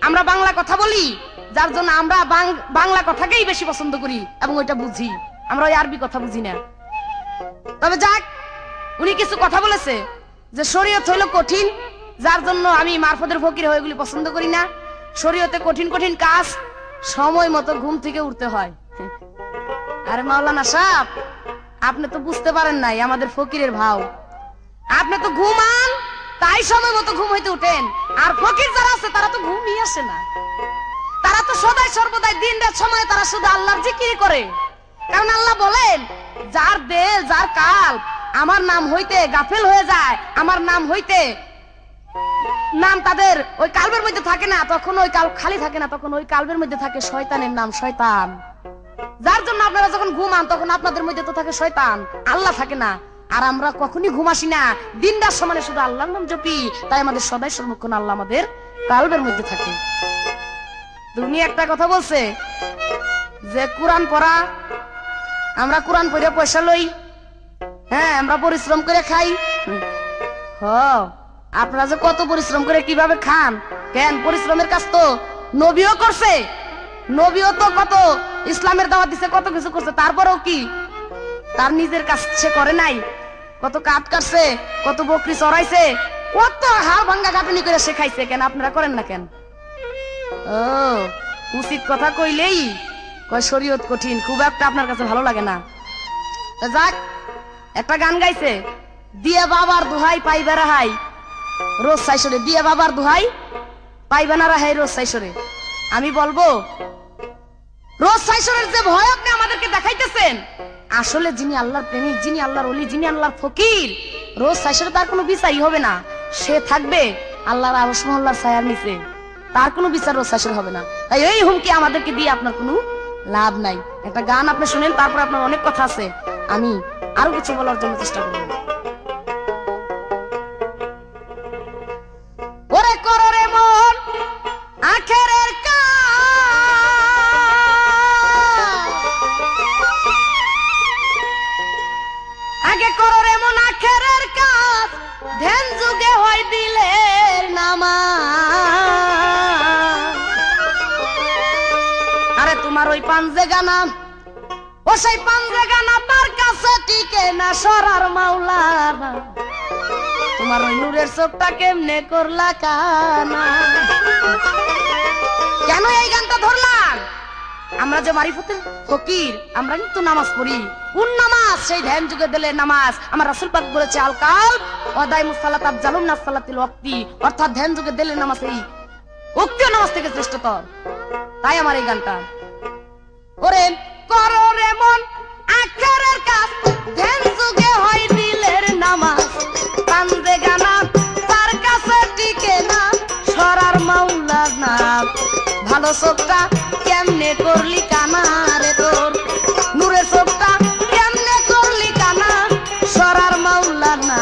আমরা বাংলা কথা বলি, যার জন্য আমরা বাংলা কথাকেই বেশি পছন্দ করি এবং ওইটা বুঝি, আমরা ওই আরবি কথা বুঝি না। তবে যাক, উনি কিছু কথা বলেছে যে শরীয়ত হইল কঠিন, যার জন্য আমি মারফতের ফকির হয়ে এগুলি পছন্দ করি না। শরীয়তে কঠিন কঠিন কাজ সময় মতো ঘুম থেকে উঠতে হয়। আরে মাওলানা সাহেব, আপনি তো বুঝতে পারেন নাই আমাদের ফকিরের ভাও। আপনি তো ঘুমান, তাই সময় মতো ঘুম হইতে উঠেন। আর ফকির যারা আছে তারা তো ঘুমই আসে না, তারা তো সদাই সর্বদাই দিন রাত সময় তারা শুধু আল্লাহর জিকির করে। কারণ আল্লাহ বলেন, যার দেহ যার কাল আমার নাম হইতে গাফেল হয়ে যায়, আমার নাম হইতে নাম তাদের ওই কালবের মধ্যে থাকে না, তখন ওই কাল খালি থাকে না, তখন ওই কালবের মধ্যে থাকে শয়তানের নাম শয়তান। যার জন্য আপনারা যখন ঘুমান তখন আপনাদের মধ্যে তো থাকে শয়তান, আল্লাহ থাকে না। আর আমরা কখনই ঘুমাসি না, দিন রাত সমানে শুধু আল্লাহর নাম জপি, তাই আমাদের সদাই সর্বক্ষণ আল্লাহ আমাদের কালবের মধ্যে থাকে। তুমি একটা কথা বলছে যে কোরআন পড়া, আমরা কোরআন পড়ে পয়সা লই, হ্যাঁ আমরা পরিশ্রম করে খাই। আপনারা যে কত পরিশ্রম করে কিভাবে খান, কেন পরিশ্রমের কাজ তো নবীও করছে, নবীও তো কত ইসলামের দাওয়াত দিছে, কত কিছু করছে, তারপরেও কি তার নিজের কাজ সে করে নাই? কত কাঠ কাটছে, কত বকরি চড়াইছে, কত হাড় ভাঙ্গা কাটুনি করে সে খাইছে, কেন আপনারা করেন না কেন? ও উচিত কথা কইলেই কয় শরীয়ত কঠিন, খুব একটা আপনার কাছে ভালো লাগে না। যাক, একটা গান গাইছে, দিয়ে বাবার দোহাই পাইবে রাহাই রোজ সাইসরে, দিয়ে বাবার দোহাই পাইবে না রাহাই রোজ সাইসরে। আমি বলবো, রোজ সাইসরের যে ভয় আপনি আমাদেরকে দেখাইতেছেন, আসলে যিনি আল্লাহর প্রেমিক, যিনি আল্লাহর ওলি, যিনি আল্লাহর ফকির, রোজ সাইসরে তার কোনো বিচারই হবে না। সে থাকবে আল্লাহর আরশ মহল্লার ছায়ার নিচে, তার কোনো বিচার রোজ সাইসরে হবে না। তাই এই হুমকি আমাদেরকে দিয়ে আপনার কোনো লাভ নাই। একটা গান আপনি শুনেন, তারপর আপনার অনেক কথা আছে, আমি আরো কিছু বলার জন্য চেষ্টা করব। ওরে করো রে মন আখেরের কাজ, করো রে মন আখেরের কাজ ধ্যান যুগে হয় দিলের নামাজ। আরে তোমার ওই পাঞ্জে গানা, ও সেই পাঞ্জে গানা তার কাছে টিকে না সরার মাওলানা। তোমার ওই নূরের চোখটা কেমনে করলা কানা? কেন এই গানটা ধরলাম? আমরা যে মারিফতের ফকির, আমরা কিন্তু নামাজ পড়ি। কোন নামাজ? সেই ধ্যান যুগে দিলে নামাজ। আমার রাসূল পাক বলেছে আল কালব ওয়াদাইমুস সালাত আফজালুম মিনাস সালাতিল ওয়াক্তি, অর্থাৎ ধ্যান যুগে দিলে নামাজ এই ওয়াক্তীয় নামাজ থেকে শ্রেষ্ঠতর। তাই আমার এই গানটা। ওরে করো রে মন আখেরের কাজ ধ্যান যুগে হয় দিলের নামাজ। পাঞ্জে গানা তার কাছে টিকে না সরার মাওলানা। ভালো চোখটা কেমনে করলি কানা রে তোর, নূরের চোখটা কেমনে করলি কানা সরার মাওলানা।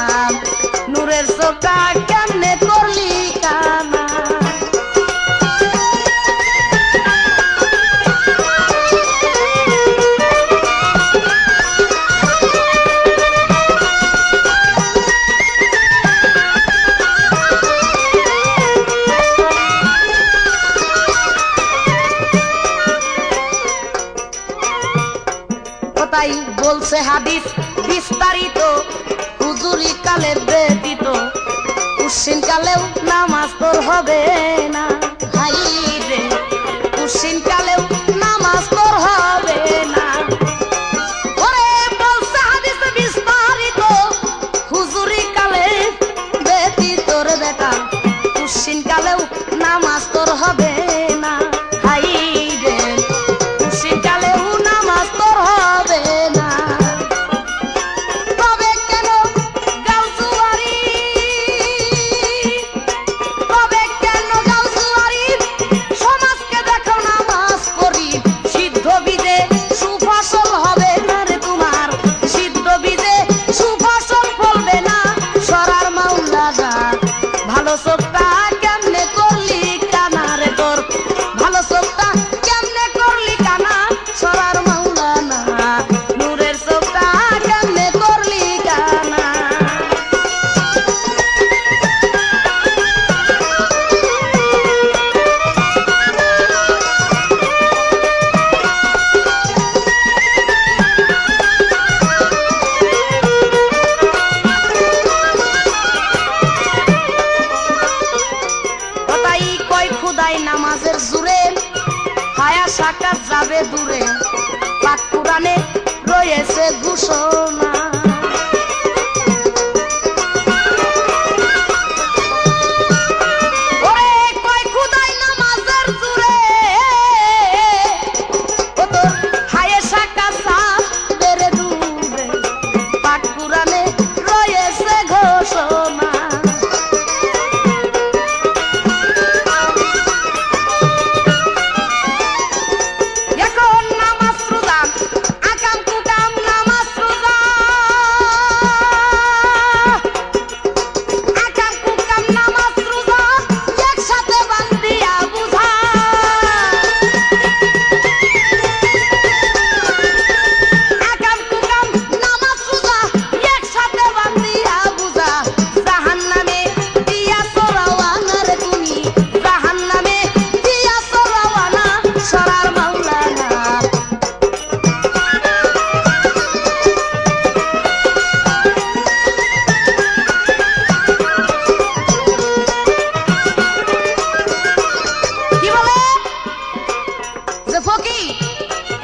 নূরের চোখটা কেমনে করলি কানা? তাই বলছে হাদিস বিস্তারিত, হুজুরি কালে ব্যতীত উশিন কালেও নামাজ তোর হবে না। হাই রে উশিন কালেও নামাজ তোর হবে না। ওরে বলছে হাদিস বিস্তারিত, হুজুরি কালে ব্যতীত রে বেটা উশিন কালেও নামাজ তোর হবে না। হাই রে উশিন কালেও নামাজ তোর হবে না। তবে কেন গাউসুয়ারি, তবে কেন গাউসুয়ারি সমাজকে দেখো নামাজ পড়ি। সিদ্ধ বীজে সুফসল হবে না রে তোমার, সিদ্ধ বীজে সুফসল ফলবে না সরার মাওলানা। ভালো চোখটা কেমনে করলি কানা রে তোর, ভালো চোখটা কেমনে করলি কানা সরার মাওলানা। নূরের চোখটা কেমনে করলি কানা? তাই কয় খুদাই নামাজের জুরে হায়া সাকাত যাবে দূরে, পাক কুরআনে রয়েছে ঘোষণা। ওরে কয় খুদাই নামাজের জুরে ও তোর হায়া সাকাত যাবে রে দূরে, পাক কুরআনে রয়েছে ঘোষণা। এখন নামাজ রোজা আকাম কুকাম নামাজ রোজা, আকাম কুকাম নামাজ রোজা একসাথে বান্ধিয়া বুঝা। আকাম কুকাম নামাজ রোজা একসাথে বান্ধিয়া বুঝা। জাহান্নামে দিয়া চোরাওয়ানা রে তুমি, জাহান্নামে দিয়া চোরাওয়ানা সরার মাওলানা। কি বলে যে ফকির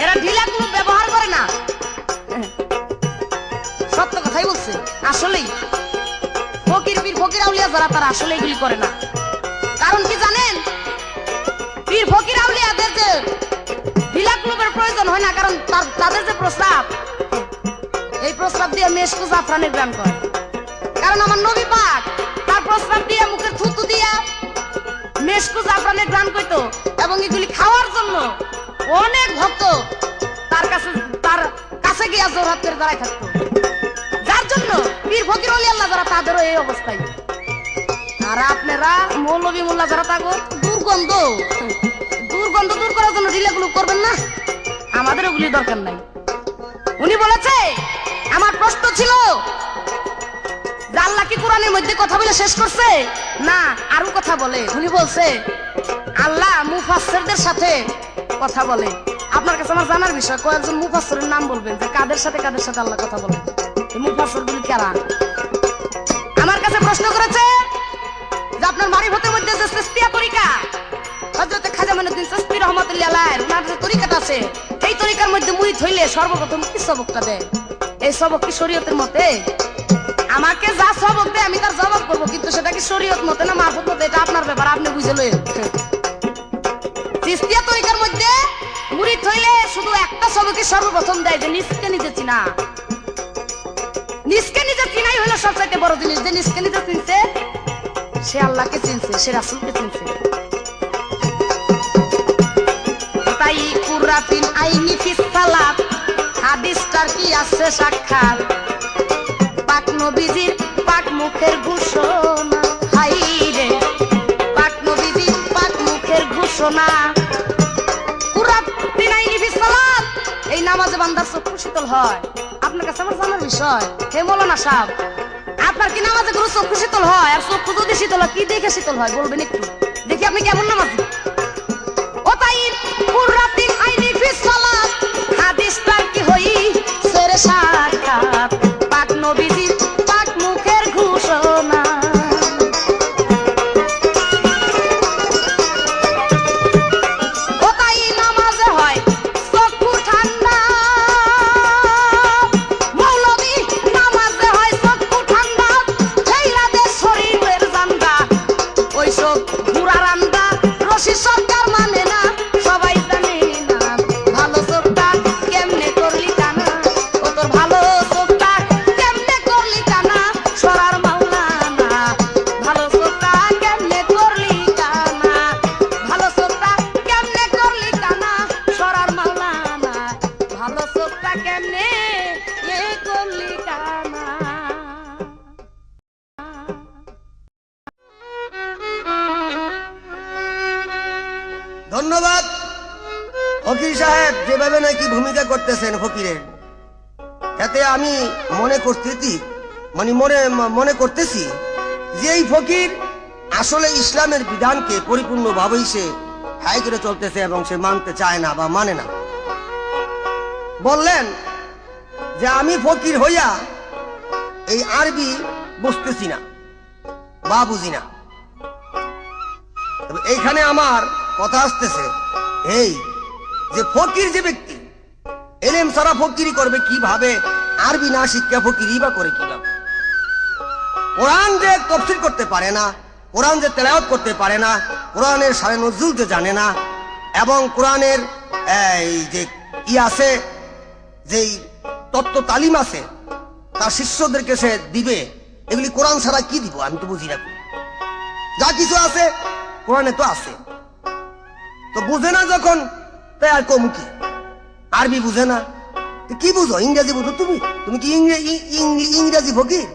এরা ঢিলা কোনো ব্যবহার করে না? সত্য কথাই বলছে। আসলেই ফকির পীর ফকির আউলিয়া যারা তারা আসলে এগুলি করে না। কারণ কি জানেন? পীর ফকির আউলিয়াদের যে ঢিলা ক্লবের প্রয়োজন হয় না, কারণ তাদের যে প্রস্রাব, এই প্রস্রাব দিয়ে মেশকু জাফরানের গ্রাম করে। কারণ আমার নবী পাক তার প্রস্রাব দিয়ে মুখের থুতু দিয়া মেশকু জাফরানের গ্রাম কইতো, এবং এগুলি খাওয়ার জন্য অনেক ভক্ত তার কাছে গিয়া জোরহাত করে দাঁড়ায় থাকতো। যার জন্য পীর ফকির ওলি আল্লাহ যারা তাদেরও এই অবস্থায়। আর আপনারা মৌলবী মোল্লা যারা থাকো দুর্গন্ধ দুর্গন্ধ দূর করার জন্য ঢিলাগুলো করবেন না, আমাদের ওগুলি দরকার নাই। উনি বলেছে আমার প্রশ্ন ছিল কোরআনের মধ্যে কথা বলে শেষ করছে না, আরো কথা বলে। উনি বলছে আল্লাহ মুফাসসিরদের সাথে কথা বলে। আপনার কাছে আমার জানার বিষয়, কয়েকজন মুফাসসিরের নাম বলবেন যে কাদের সাথে আল্লাহ কথা বলে। এই মুফাসসিরগুলি কারা? আমার কাছে প্রশ্ন করেছে যে আপনার মারিফতের মধ্যে যে চিশতিয়া তরিকা, হযরত খাজা মঈনুদ্দিন চিশতি রাহমাতুল্লাহ আলাইহি ওনার যে তরিকাটা আছে, এই তরিকার মধ্যে মুরিদ হইলে সর্বপ্রথম কি সবকটা দেয়? এই সবক কি শরীয়তের মতে? আমাকে যা সবক দেয় আমি তার জবাব করবো, কিন্তু সেটা কি শরীয়ত মতে না মারফত মতে এটা আপনার ব্যাপার, আপনি বুঝে লইন। চিশতিয়া তরিকার মধ্যে মুরিদ হইলে শুধু একটা সবকই সর্বপ্রথম দেয়, যে নিজকে নিজে চিনা। নিজকে নিজে চিনাই হলো সবচাইতে বড় জিনিস। যে নিজকে নিজে চিনছে সে আল্লাহকে চিনছে, সে রাসূলকে চিনছে। তাই কুররাতিন আইনি ফিস সালাত হাদিসটার কি আছে সাক্ষাৎ, পাক নবীজির পাক মুখের ঘোষণা। হাই রে পাক নবীজির পাক মুখের ঘোষণা। কুররাতিন আইনি ফিস সালাত, এই নামাজে বান্দার চক্ষু শীতল হয়। আপনার কাছে আমার জানার বিষয়, হে মৌলানা সাহেব, আপনার কি নামাজে গুরু চক্ষু শীতল হয়? আর চক্ষু যদি শীতল হয়, কি দেখে শীতল হয় বলবেন একটু দেখি, আপনি কেমন নামাজি? ও তাই কুররাতিন আইনি ফিস সালাত হাদিসটার কি হই সেরে সাক্ষাৎ, পাক নবীজির পাক মুখের ঘোষণা। ও তাই নামাজে হয় চক্ষু ঠান্ডা, মৌলবী নামাজে হয় চক্ষু ঠান্ডা, ছেইরা দে শরীরের জান্ডা। ওইসব ঘুরা রান্দা রশি সরকার মানে না, সবাই জানে না ভালো চোখটা কেমনে করলি কানা। ও তোর ভালো চোখটা কেমনে করলি কানা, সরার মাওলানা। ভালো চোখটা কেমনে করলি কানা, ভালো চোখটা কেমনে করলি কানা, সরার মাওলানা। ভালো চোখটা কেমনে করলি কানা। ধন্যবাদ ফকির সাহেব, যেভাবে নাকি ভূমিকা করতেছেন ফকিরের, এতে আমি মনে করতেছি যে এই ফকির আসলে ইসলামের বিধানকে পরিপূর্ণভাবেই সে হাই করে চলতেছে এবং সে মানতে চায় না বা মানে না। বললেন যে আমি ফকির হইয়া এই আরবি বুঝতেছি না বা বুঝি না। তবে এইখানে আমার কথা আসতেছে এই যে ফকির যে ব্যক্তি এলেম সারা ফকিরি করবে কিভাবে, আরবি না শিক্ষা ফকিরি বা করে কিভাবে? কোরআন যে তাফসীর করতে পারে না, কোরআন যে তেলাওয়াত করতে পারে না, কোরআনের শানে নজুল যে জানে না, এবং কোরআনের এই যে কি আছে, যেই তত্ত্ব তালিম আছে তার শিষ্যদেরকে সে দিবে, এগুলি কোরআন ছাড়া কি দিব? আমি তো বুঝি না। যা কিছু আছে কোরআনে তো আছে, তো বুঝে না যখন, তাই আর কম কি? আরবি বুঝে না কি বুঝো? ইংরেজি বুঝো? তুমি কি ইংরেজি ফকির?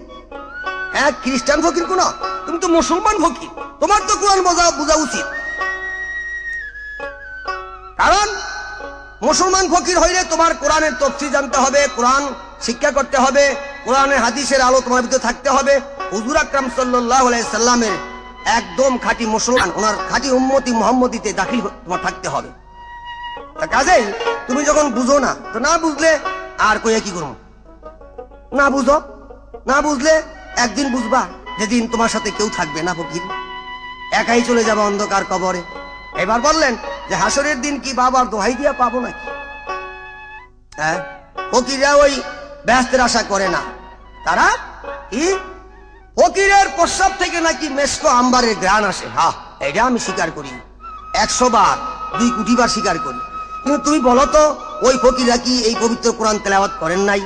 হ্যাঁ, খ্রিস্টান ফকির কোন? তুমি তো মুসলমান ফকির, তোমার তো কোরআন বোঝা উচিত। কারণ মুসলমান ফকির হইলে তোমার কোরআনের তাফসীর জানতে হবে, কোরআন শিক্ষা করতে হবে, কোরআনের হাদিসের আলো তোমার ভিতরে থাকতে হবে। হুজুর আকরাম সাল্লাল্লাহু আলাইহি সাল্লামের একদম খাঁটি মুসলমান, ওনার খাঁটি উম্মতি মুহাম্মদীতে দাখিল তোমার থাকতে হবে। কাজেই তুমি যখন বুঝো না, তো না বুঝলে আর কইয়া কি করবো? না বুঝলে একদিন বুঝবা, যেদিন তোমার সাথে কেউ থাকবে না ফকির, একাই চলে যাবে অন্ধকার কবরে। এবার বললেন যে হাসরের দিন কি বাবার দোহাই দিয়া পাবো নাকি? হ্যাঁ, ফকিররা ওই ব্যস্তের আশা করে না। তারা কি ফকিরের প্রস্রাব থেকে নাকি মেসকো আম্বারের ঘ্রাণ আসে? হ্যাঁ, এটা আমি স্বীকার করি, 100 বার 2 কোটি বার স্বীকার করি। কিন্তু তুমি বলো তো, ওই ফকিররা কি এই পবিত্র কোরআন তেলাওয়াত করেন নাই?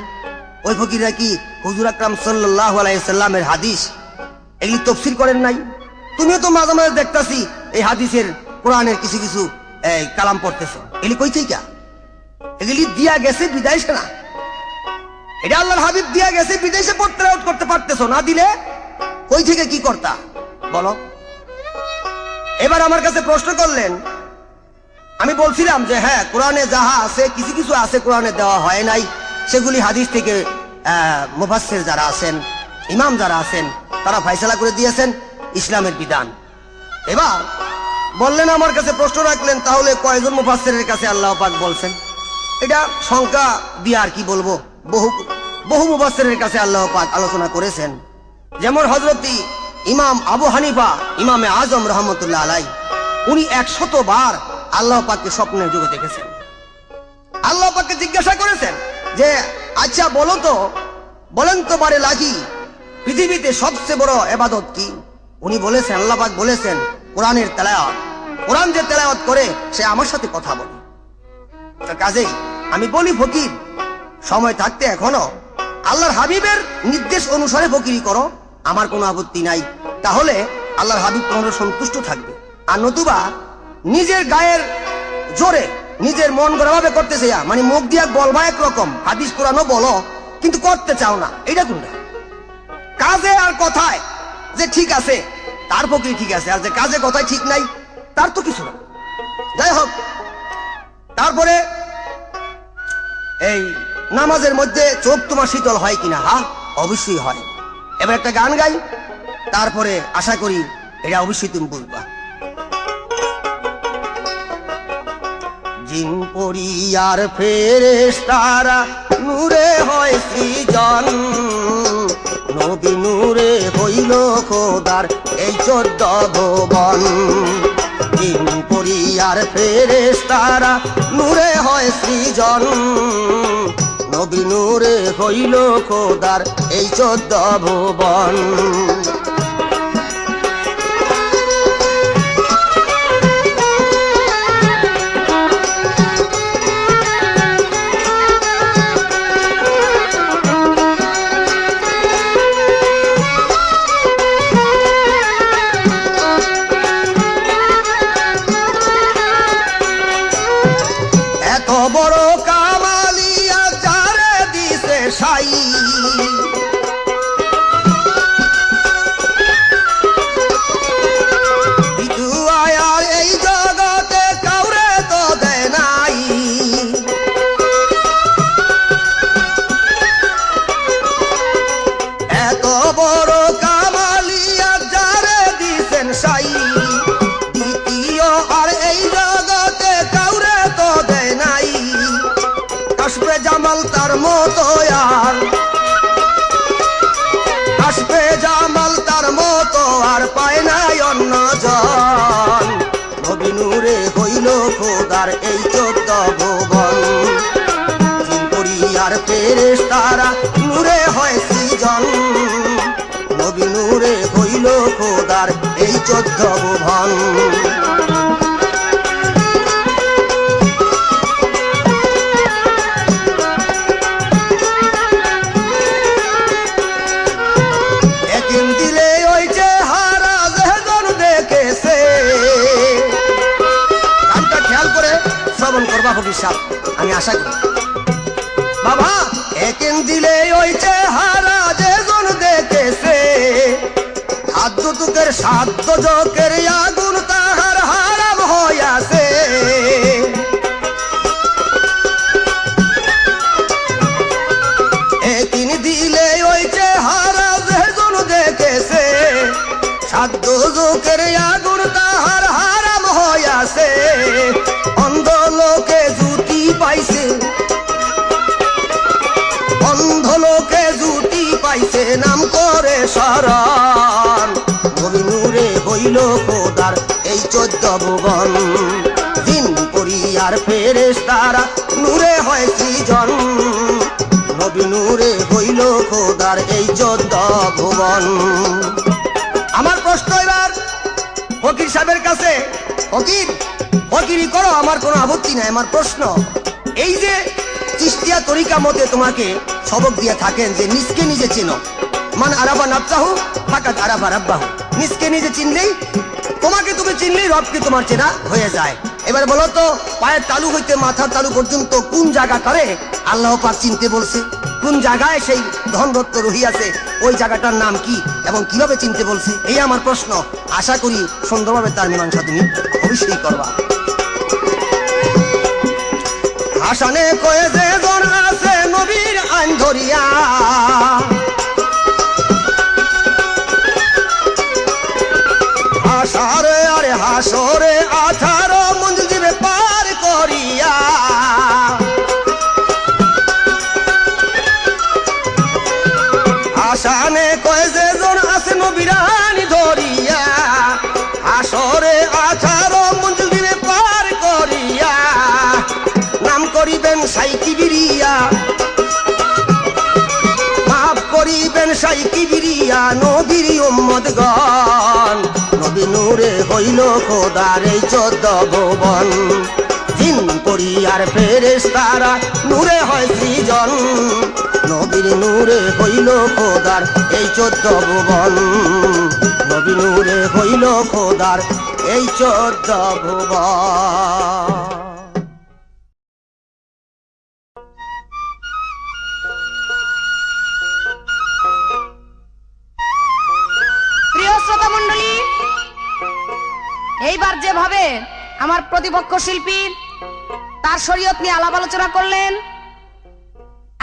ওই ফকিররা কি হুজুর আকরাম সাল্লাল্লাহু আলাইহি সাল্লামের হাদিস এগুলি তাফসীর করেন নাই? তুমিও তো মাঝে মাঝে দেখতাছি এই হাদিসের কোরআনের কিছু কিছু কালাম পড়তেছো, এগুলি কই থেকে? এগুলি দিয়া গেছে বিদেশে না, এটা আল্লাহর হাবিব দিয়া গেছে বিদেশে তেলাওয়াত করতে পারতেছো না, দিলে কই থেকে কি করতা বলো? এবার আমার কাছে প্রশ্ন করলেন, আমি বলছিলাম যে হ্যাঁ, কোরআনে যাহা আছে কিছু কিছু আছে কোরআনে দেওয়া হয় নাই, সেগুলি হাদিস থেকে মুফাসসির যারা আছেন, ইমাম যারা আছেন তারা ফয়সালা করে দিয়েছেন ইসলামের বিধান। এবার বললেন, আমার কাছে প্রশ্ন রাখলেন, তাহলে কয়জন মুফাসসিরের কাছে আল্লাহ পাক বলছেন? এটা সংখ্যা দিয়ে আর কি বলবো, বহু বহু মুফাসসিরের কাছে আল্লাহ পাক আলোচনা করেছেন। যেমন হযরতি ইমাম আবু হানিফা, ইমামে আজম রহমতুল্লাহ আলাই, উনি 100 বার আল্লাহ পাককে স্বপ্নের যুগে দেখেছেন। আল্লাহ পাককে জিজ্ঞাসা করেছেন যে আচ্ছা বলেন তো বারে লাগি পৃথিবীতে সবচেয়ে বড় ইবাদত কি? উনি বলেছেন, আল্লাহ পাক বলেছেন কোরআনের তেলাওয়াত। কোরআন যে তেলাওয়াত করে সে আমার সাথে কথা বলে। কাজেই আমি বলি, ফকির সময় থাকতে এখনো আল্লাহর হাবিবের নির্দেশ অনুসারে ফকিরি করো, আমার কোনো আপত্তি নাই। তাহলে আল্লাহর হাবিব তোমার সন্তুষ্ট থাকবে। আর নতুবা নিজের গায়ের জোরে নিজের মন গড়া ভাবে করতে চাইয়া, মানে মুখ দিয়া বলবা একরকম, হাদিস কোরআনও বলো কিন্তু করতে চাও না, এটা কোনটা? কাজে আর কথায় যে ঠিক আছে তার ফকির ঠিক আছে, আর যে কাজে কথায় ঠিক নাই তার তো কিছু না। যাই হোক, তারপরে এই নামাজের মধ্যে চোখ তোমার শীতল হয় কিনা? হ্যাঁ, অবশ্যই হয়। এবার একটা গান গাই, তারপরে আশা করি এটা অবশ্যই তুমি বুঝবা। জিন পরিয়ার ফেরেশতারা নূরে হয় সৃজন, নবী নূরে হইল খোদার এই 14 ভুবন। জিন পরিয়ার ফেরেশতারা নূরে হয় সৃজন, নবী নূরে হইল খোদার এই 14 ভুবন। বড় কামালিয়া চারে দিছে সাই, বিদুয়ার এই জগতে কাউরে তো দেয় নাই। এত বড় কামালিয়া চারে দিছেন সাই, দ্বিতীয় আর এই জগতে কাউরে তো দেয় নাই। কাশফে জামাল তার মতো আর, কাশফে জামাল তার মতো আর পায় নাই অন্য জন। নবী নূরে হইল খোদার এই 14 ভুবন। জিন পরিয়ার ফেরেশতারা নূরে হয় সৃজন, নবী নূরে হইল খোদার এই 14 ভুবন। আমি আশা করি বাবা, একেন দিলে ওই চেহারা যেজন দেখেছে, খাদ্য তুকের সাধ্য জোকের আগুন তাহার হারাম হইয়াছে। একিন দিলে ওই চেহারা যেজন দেখেছে, সাধ্য জোকের আগুন তাহার হারাম হইয়াছে। অন্ধ লোকে জুতি পাইছে, অন্ধ লোকে জুতি পাইছে নাম করে শরণ। নবী নূরে হইল খোদার এই 14 ভুবন। জিন পরিয়ার ফেরেশতারা নূরে হয় সৃজন, নবী নূরে হইল খোদার এই 14 ভুবন। আমার প্রশ্ন এবার ফকির সাহেবের কাছে, ফকির ফকিরি করো, আমার কোনো আপত্তি নাই। আমার প্রশ্ন, এই যে চিশতিয়া তরিকা মতে তোমাকে সবক দিয়ে থাকেন যে নিজকে নিজে চেনো, মান আরাফা নাফসাহু ফাকাদ আরাফা রাব্বাহু, নিজকে নিজে চিনলেই তোমাকে তুমি চিনলেই রবকে তোমার চেনা হয়ে যায়। এবার বলো তো, পায়ের তালু হইতে মাথার তালু পর্যন্ত কোন জায়গাটারে আল্লাহ পাক চিনতে বলছে? কোন জায়গায় সেই ধনরত্ন রহিয়াছে, ওই জায়গাটার নাম কি এবং কিভাবে চিনতে বলছে? এই আমার প্রশ্ন। আশা করি সুন্দরভাবে তার মীমাংসা তুমি অবশ্যই করবা। হাসানে কয়ে যে জন আছে নবীর আইন ধরিয়া, নবীর উম্মতগণ, নবী নূরে হইল খোদার এই 14 ভুবন। জিন পরি আর ফেরেশতারা নূরে হয় সৃজন, নবীর নূরে হইল খোদার এই 14 ভুবন। নবী নূরে হইল খোদার এই 14 ভুবন। প্রিয় শ্রোতা মণ্ডলী, এইবার যেভাবে আমার প্রতিপক্ষ শিল্পী তার শরীয়ত নিয়ে আলাপ আলোচনা করলেন,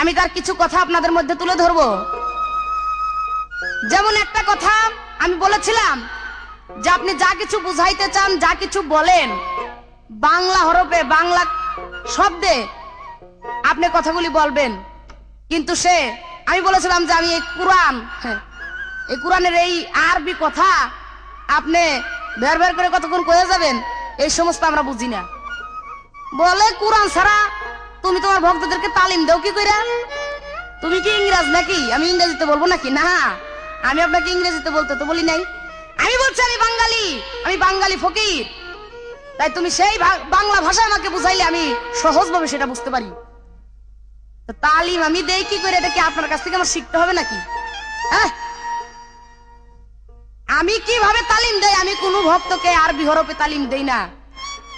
আমি তার কিছু কথা আপনাদের মধ্যে তুলে ধরব। যেমন একটা কথা আমি বলেছিলাম যে আপনি যা কিছু বুঝাইতে চান, যা কিছু বলেন, বাংলা হরফে বাংলা শব্দে আপনি কথাগুলি বলবেন। কিন্তু আমি বলেছিলাম যে আমি এই কোরআনের এই আরবি কথা আপনি বের বের করে কতক্ষণ কয়ে যাবেন, এই সমস্ত আমরা বুঝি না। বলে কোরআন ছাড়া তুমি তোমার ভক্তদেরকে তালিম দাও কি কইরা? তুমি কি ইংরেজ নাকি? আমি ইংরেজিতে বলবো নাকি? না, আমি আপনাকে ইংরেজিতে বলতে তো বলি নাই। আমি বলছি আমি বাঙালি ফকির, তাই তুমি সেই বাংলা ভাষা আমাকে বুঝাইলে আমি সহজভাবে সেটা বুঝতে পারি। তালিম আমি দেই কি করে? এটা কি আপনার কাছ থেকে আমার শিখতে হবে নাকি? হ্যাঁ, আমি কিভাবে তালিম দেই? আমি কোন ভক্তকে আরবি হরফে তালিম দেই না।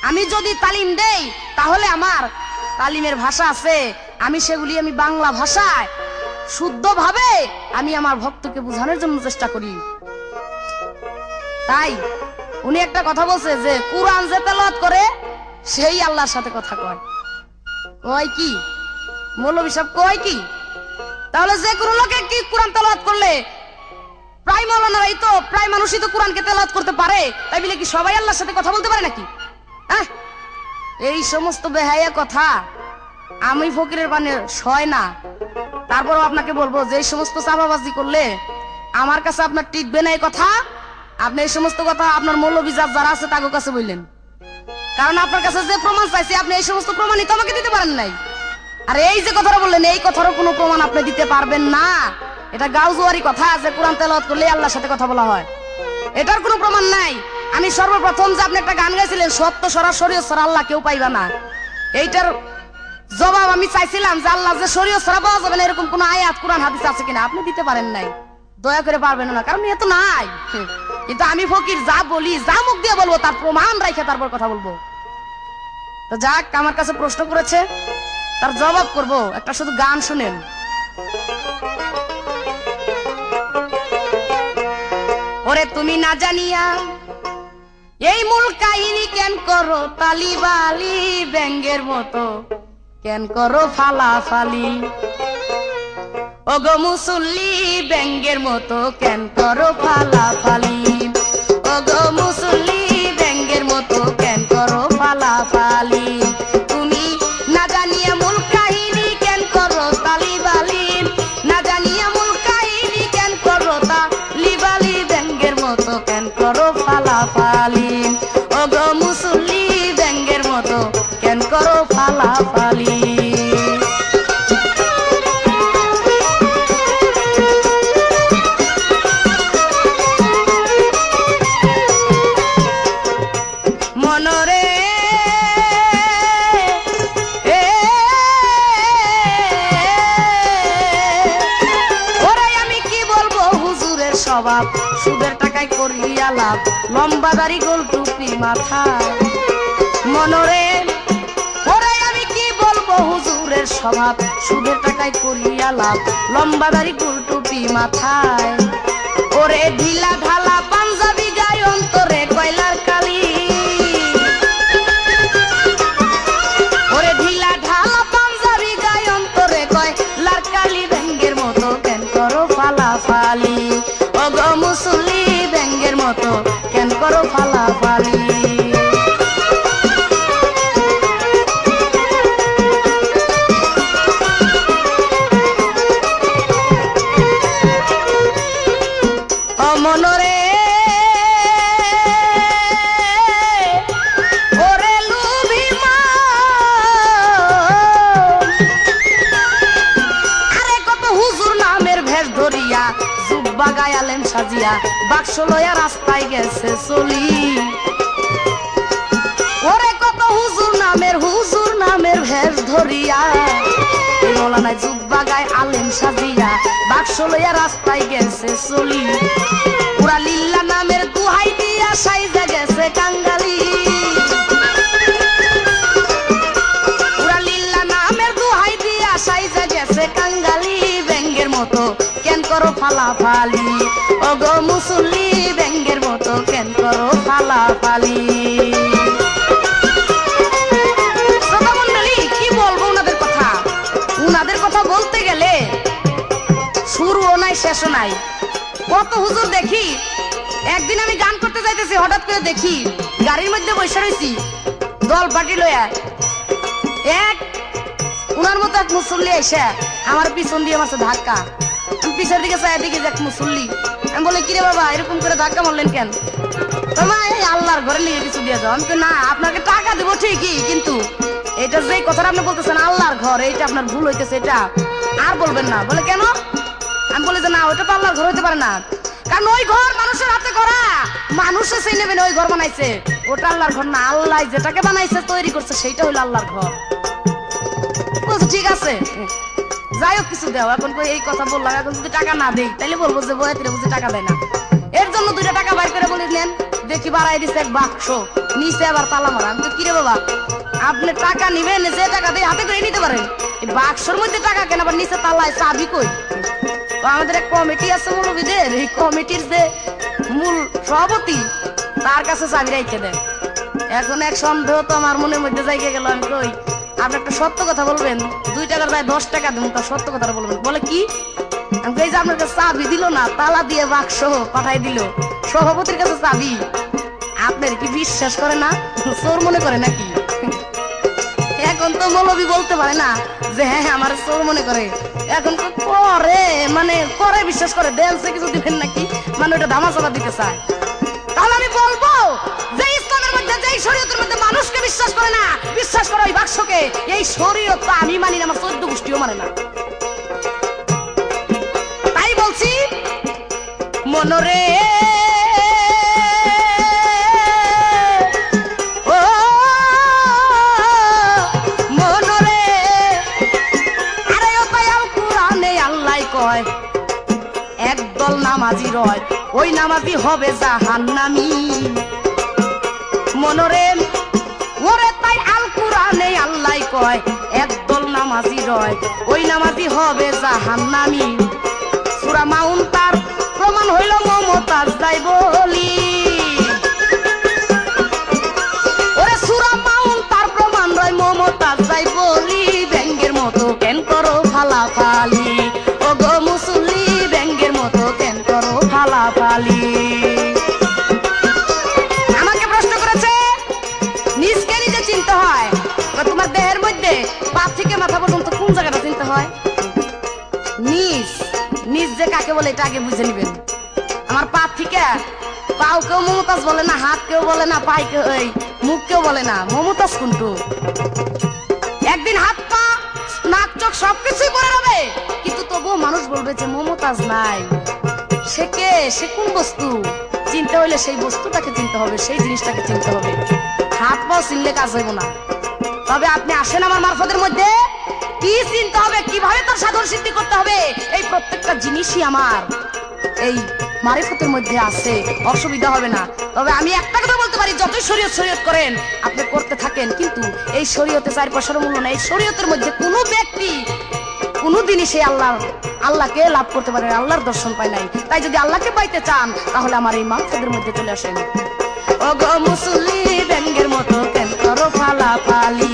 আমি যদি তালিম দেই তাহলে আমার তালিমের ভাষা আছে, আমি সেগুলি আমি বাংলা ভাষায় শুদ্ধভাবে আমি আমার ভক্তকে বোঝানোর জন্য চেষ্টা করি। তাই উনি একটা কথা বলছে যে কোরআন যে তেলাওয়াত করে সেই আল্লাহর সাথে কথা কয়। কয় কি মৌলভী সাহেব? কয় কি? তাহলে যে কোনো লোকে কি কোরআন তেলাওয়াত করলে প্রায় মৌলানারাই তো, প্রায় মানুষই তো কোরআনকে তেলাওয়াত করতে পারে, তাই বলে কি সবাই আল্লাহর সাথে কথা বলতে পারে নাকি? হ্যাঁ, এই সমস্ত বেহায়া কথা আমি ফকিরের পানে সয় না। তারপরও আপনাকে বলবো যে এই সমস্ত চাপাবাজি করলে আমার কাছে আপনার টিকবে না এই কথা। আপনি এই সমস্ত কথা আপনার মৌলভী যারা আছে তাদের কাছে বললেন, কারণ আপনার কাছে যে প্রমাণ চাইছি আপনি এই সমস্ত প্রমাণই তো আমাকে দিতে পারেন নাই। আর এই যে কথাটা বললেন, এই কথারও কোনো প্রমাণ আপনি দিতে পারবেন না। এটা গাউজুয়ারি কথা যে কোরআন তেলাওয়াত করলে আল্লাহর সাথে কথা বলা হয়, এটার কোনো প্রমাণ নাই। আমি সর্বপ্রথম যে আপনি একটা গান গাইছিলেন, সত্য সরাসরি ছাড়া আল্লাহ কেউ পাইবা না, এইটার জবাব আমি চাইছিলাম যে আল্লাহ যে শরীয়ত ছাড়া পাওয়া যাবে না এরকম কোন আয়াত কোরআন হাদিস আছে কিনা? আপনি দিতে পারেন নাই, দয়া করে পারবেন না, কারণ এত নাই। কিন্তু আমি ফকির যা বলি, যা মুখ দিয়ে বলবো তার প্রমাণ রাখে তারপর কথা বলবো। তো যাক, আমার কাছে প্রশ্ন করেছে, তার জবাব করব। একটা শুধু গান শুনেন। ওরে তুমি না জানিয়া এই মূল কাহিনী কেন করো তালিবালি, ব্যাঙ্গের মতো কেন করো ফালাফালি? ওগো মুসল্লি, ব্যাঙ্গের মতো কেন করো ফালাফালি? ওগো মুসল্লি, ব্যাঙ্গের মতো কেন করো ফালাফালি? তুমি না জানিয়া মূল কাহিনী কেন করো তালিবালি, না জানিয়া মূল কাহিনী কেন করো তালিবালি, ব্যাঙ্গের মতো কেন করো ফালাফালি? ওগো মুসল্লি, ব্যাঙ্গের মতো কেন করো ফালাফালি? মনরে ওরে আমি কি বলবো, হুজুরের স্বভাব সুদের টাকায় করিয়া লাভ, লম্বা দাড়ি গোল টুপি মাথায়। মনরে ওরে আমি কি বলবো, হুজুরের স্বভাব সুদের টাকায় করিয়া লাভ, লম্বা দাড়ি গোল টুপি মাথায়। ওরে ঢিলা ঢালা পাঞ্জাবি গায়ে অন্তরে কয়লার কালি, ওরে ঢিলা ঢালা পাঞ্জাবি গায়ে অন্তরে কয়লার কালি, ব্যাঙ্গের মতো কেন করো ফালাফালি? ওগো মুসল্লি, ব্যাঙ্গের মতো কেন করো ফালাফালি? মনরে ওরে লুভি মা, আরে কত হুজুর নামের ভেষ ধরিয়া জুব্বা জুব্বা গায়ে আলেম সাজিয়া বাক্স লইয়া রাস্তায় গেছে চলি। ওরে কত হুজুর নামের ভেষ ধরিয়া এই মৌলানা জুব্বা গায়ে আলেম সাজিয়া বাক্স লইয়া রাস্তায় গেছে চলি। পুরা লিল্লা নামের দুহাই দিয়া সাইজা গেছে কাঙ্গালি। পুরা লিল্লা নামের দুহাই দিয়া সাইজা গেছে কাঙ্গালি। ব্যাঙ্গের মতো কেন করো ফালাফালি, ওগো মুসল্লি ব্যাঙ্গের মতো কেন করো ফালাফালি। কি বলবো ওনাদের কথা, ওনাদের কথা বলতে গেলে শুরুও নাই শেষও নাই। কত হুজুর দেখি, একদিন আমি গান করতে যাইতেছি, হঠাৎ করে দেখি গাড়ির মধ্যে বসে রয়েছি দল পার্টি লয়া, এক উনার মতো এক মুসল্লি এসে আমার পিছন দিয়ে মারছে ধাক্কা। আমি পিছের দিকে চাই, দিকে এক মুসল্লি। আমি বলে কিরে বাবা এরকম করে ধাক্কা মারলেন কেন? তোমার এই আল্লাহর ঘরে নিয়ে কিছু দিয়ে যাও। আমি না আপনাকে টাকা দেবো ঠিকই, কিন্তু এটা যে কথাটা আপনি বলতেছেন আল্লাহর ঘর, এইটা আপনার ভুল হইতেছে, এটা আর বলবেন না। বলে কেন? আমি বলি যে না ওটা তো আল্লাহর ঘর হইতে পারে না, কারণ ওই ঘর মানুষের হাতে করা, মানুষে সেই নেবেন ওই ঘর বানাইছে, ওটা আল্লাহর ঘর না। আল্লাহ যেটাকে বানাইছে তৈরি করছে সেইটা হইলো আল্লাহর ঘর। বলছে ঠিক আছে যাই হোক কিছু দেও। এখন এই কথা বললাম, এখন যদি টাকা না দেই তাহলে বলবো যে বয়াতিরা বুঝে টাকা দেয় না। এর জন্য 2টা টাকা বাইর করে বলে নেন, দেখি বাড়াই দিছে এক বাক্স, নিচে আবার তালা মারা। আমি তো কিরে বাবা আপনি টাকা নিবেন, যে টাকা দিয়ে হাতে করে নিতে পারেন, এই বাক্সর মধ্যে টাকা কেন আবার নিচে তালায় চাবি কই? আমাদের এক কমিটি আছে মৌলবীদের, এই কমিটির যে মূল সভাপতি তার কাছে চাবি রেখে দেয়। এখন এক সন্দেহ তো আমার মনের মধ্যে জায়গা গেল। আমি কই আপনি একটা সত্য কথা বলবেন, 2 টাকার যায় 10 টাকা দেবো, তার সত্য কথাটা বলবেন। বলে কি? আমি কই যে আপনার কাছে চাবি দিল না, তালা দিয়ে বাক্স পাঠাই দিল, সভাপতির কাছে চাবি। আপনার কি বিশ্বাস করে না, চোর মনে করে নাকি? এখন তো মৌলবী বলতে পারে না যে হ্যাঁ আমার চোর মনে করে, এখন তো করে, মানে করে বিশ্বাস করে, দেন সে কিছু দিবেন নাকি, মানে ওটা ধামাচাপা দিতে চায়। তাহলে আমি বলবো যে ইসলামের মধ্যে, যে শরীয়তের মধ্যে মানুষকে বিশ্বাস করে না, বিশ্বাস করে ওই বাক্সকে, এই শরীয়ত তো আমি মানি না, আমার 14 গোষ্ঠীও মানে না। তাই বলছি মনরে একদল নামাজি রয়, ওই নামাজি হবে জাহান্নামী। মনরে ওরে তাই আল কুরআনে আল্লাহ কয়, একদল নামাজি রয়, ওই নামাজি হবে জাহান্নামী। সূরা মাউন তার প্রমাণ হইল মমতাজ যাই বলি। ওরে সূরা মাউন তার প্রমাণ রয় মমতাজ যাই বলি। ব্যাঙ্গের মতো কেন করো ফালাফালি, ওগো মুসল্লি ব্যাঙ্গের মতো কেন করো ফালাফালি। আমাকে প্রশ্ন করেছে নিজকে নিজে চিনতে হয়, তোমার দেহের মধ্যে পা থেকে মাথা পর্যন্ত কোন জায়গাটা চিনতে হয়? নিজ নিজ যে কাকে বলে এটা আগে বুঝে নিবেন। আমার পা থেকে পাও কেউ মমতাজ বলে না, হাত কেউ বলে না, পাই কেউ এই মুখ কেউ বলে না, মমতাজ কোনটু? একদিন হাত পা নাক চোখ সবকিছুই করে হবে, কিন্তু তবুও মানুষ বলবে যে মমতাজ নাই। সে কে, সে কোন বস্তু? চিনতে হইলে সেই বস্তুটাকে চিনতে হবে, সেই জিনিসটাকে চিনতে হবে। হাত পাও চিনলে কাজ হইব না। তবে আপনি আসেন আমার মারফতের মধ্যে, কি চিনতে হবে, কিভাবে তার সাধন সিদ্ধি করতে হবে, এই প্রত্যেকটা জিনিসই আমার এই মারিফতের মধ্যে আছে, অসুবিধা হবে না। তবে আমি একটা কথা বলতে পারি, যতই শরীয়ত শরীয়ত করেন আপনি করতে থাকেন, কিন্তু এই শরীয়তে 4 পয়সার মূল্য নাই। এই শরীয়তের মধ্যে কোনো ব্যক্তি কোনোদিনই সে আল্লাহকে লাভ করতে পারে, আল্লাহর দর্শন পায় নাই। তাই যদি আল্লাহকে পাইতে চান তাহলে আমার এই মারফতের মধ্যে চলে আসেন। ওগো মুসল্লি ব্যাঙ্গের মতো কেন করো ফালাফালি,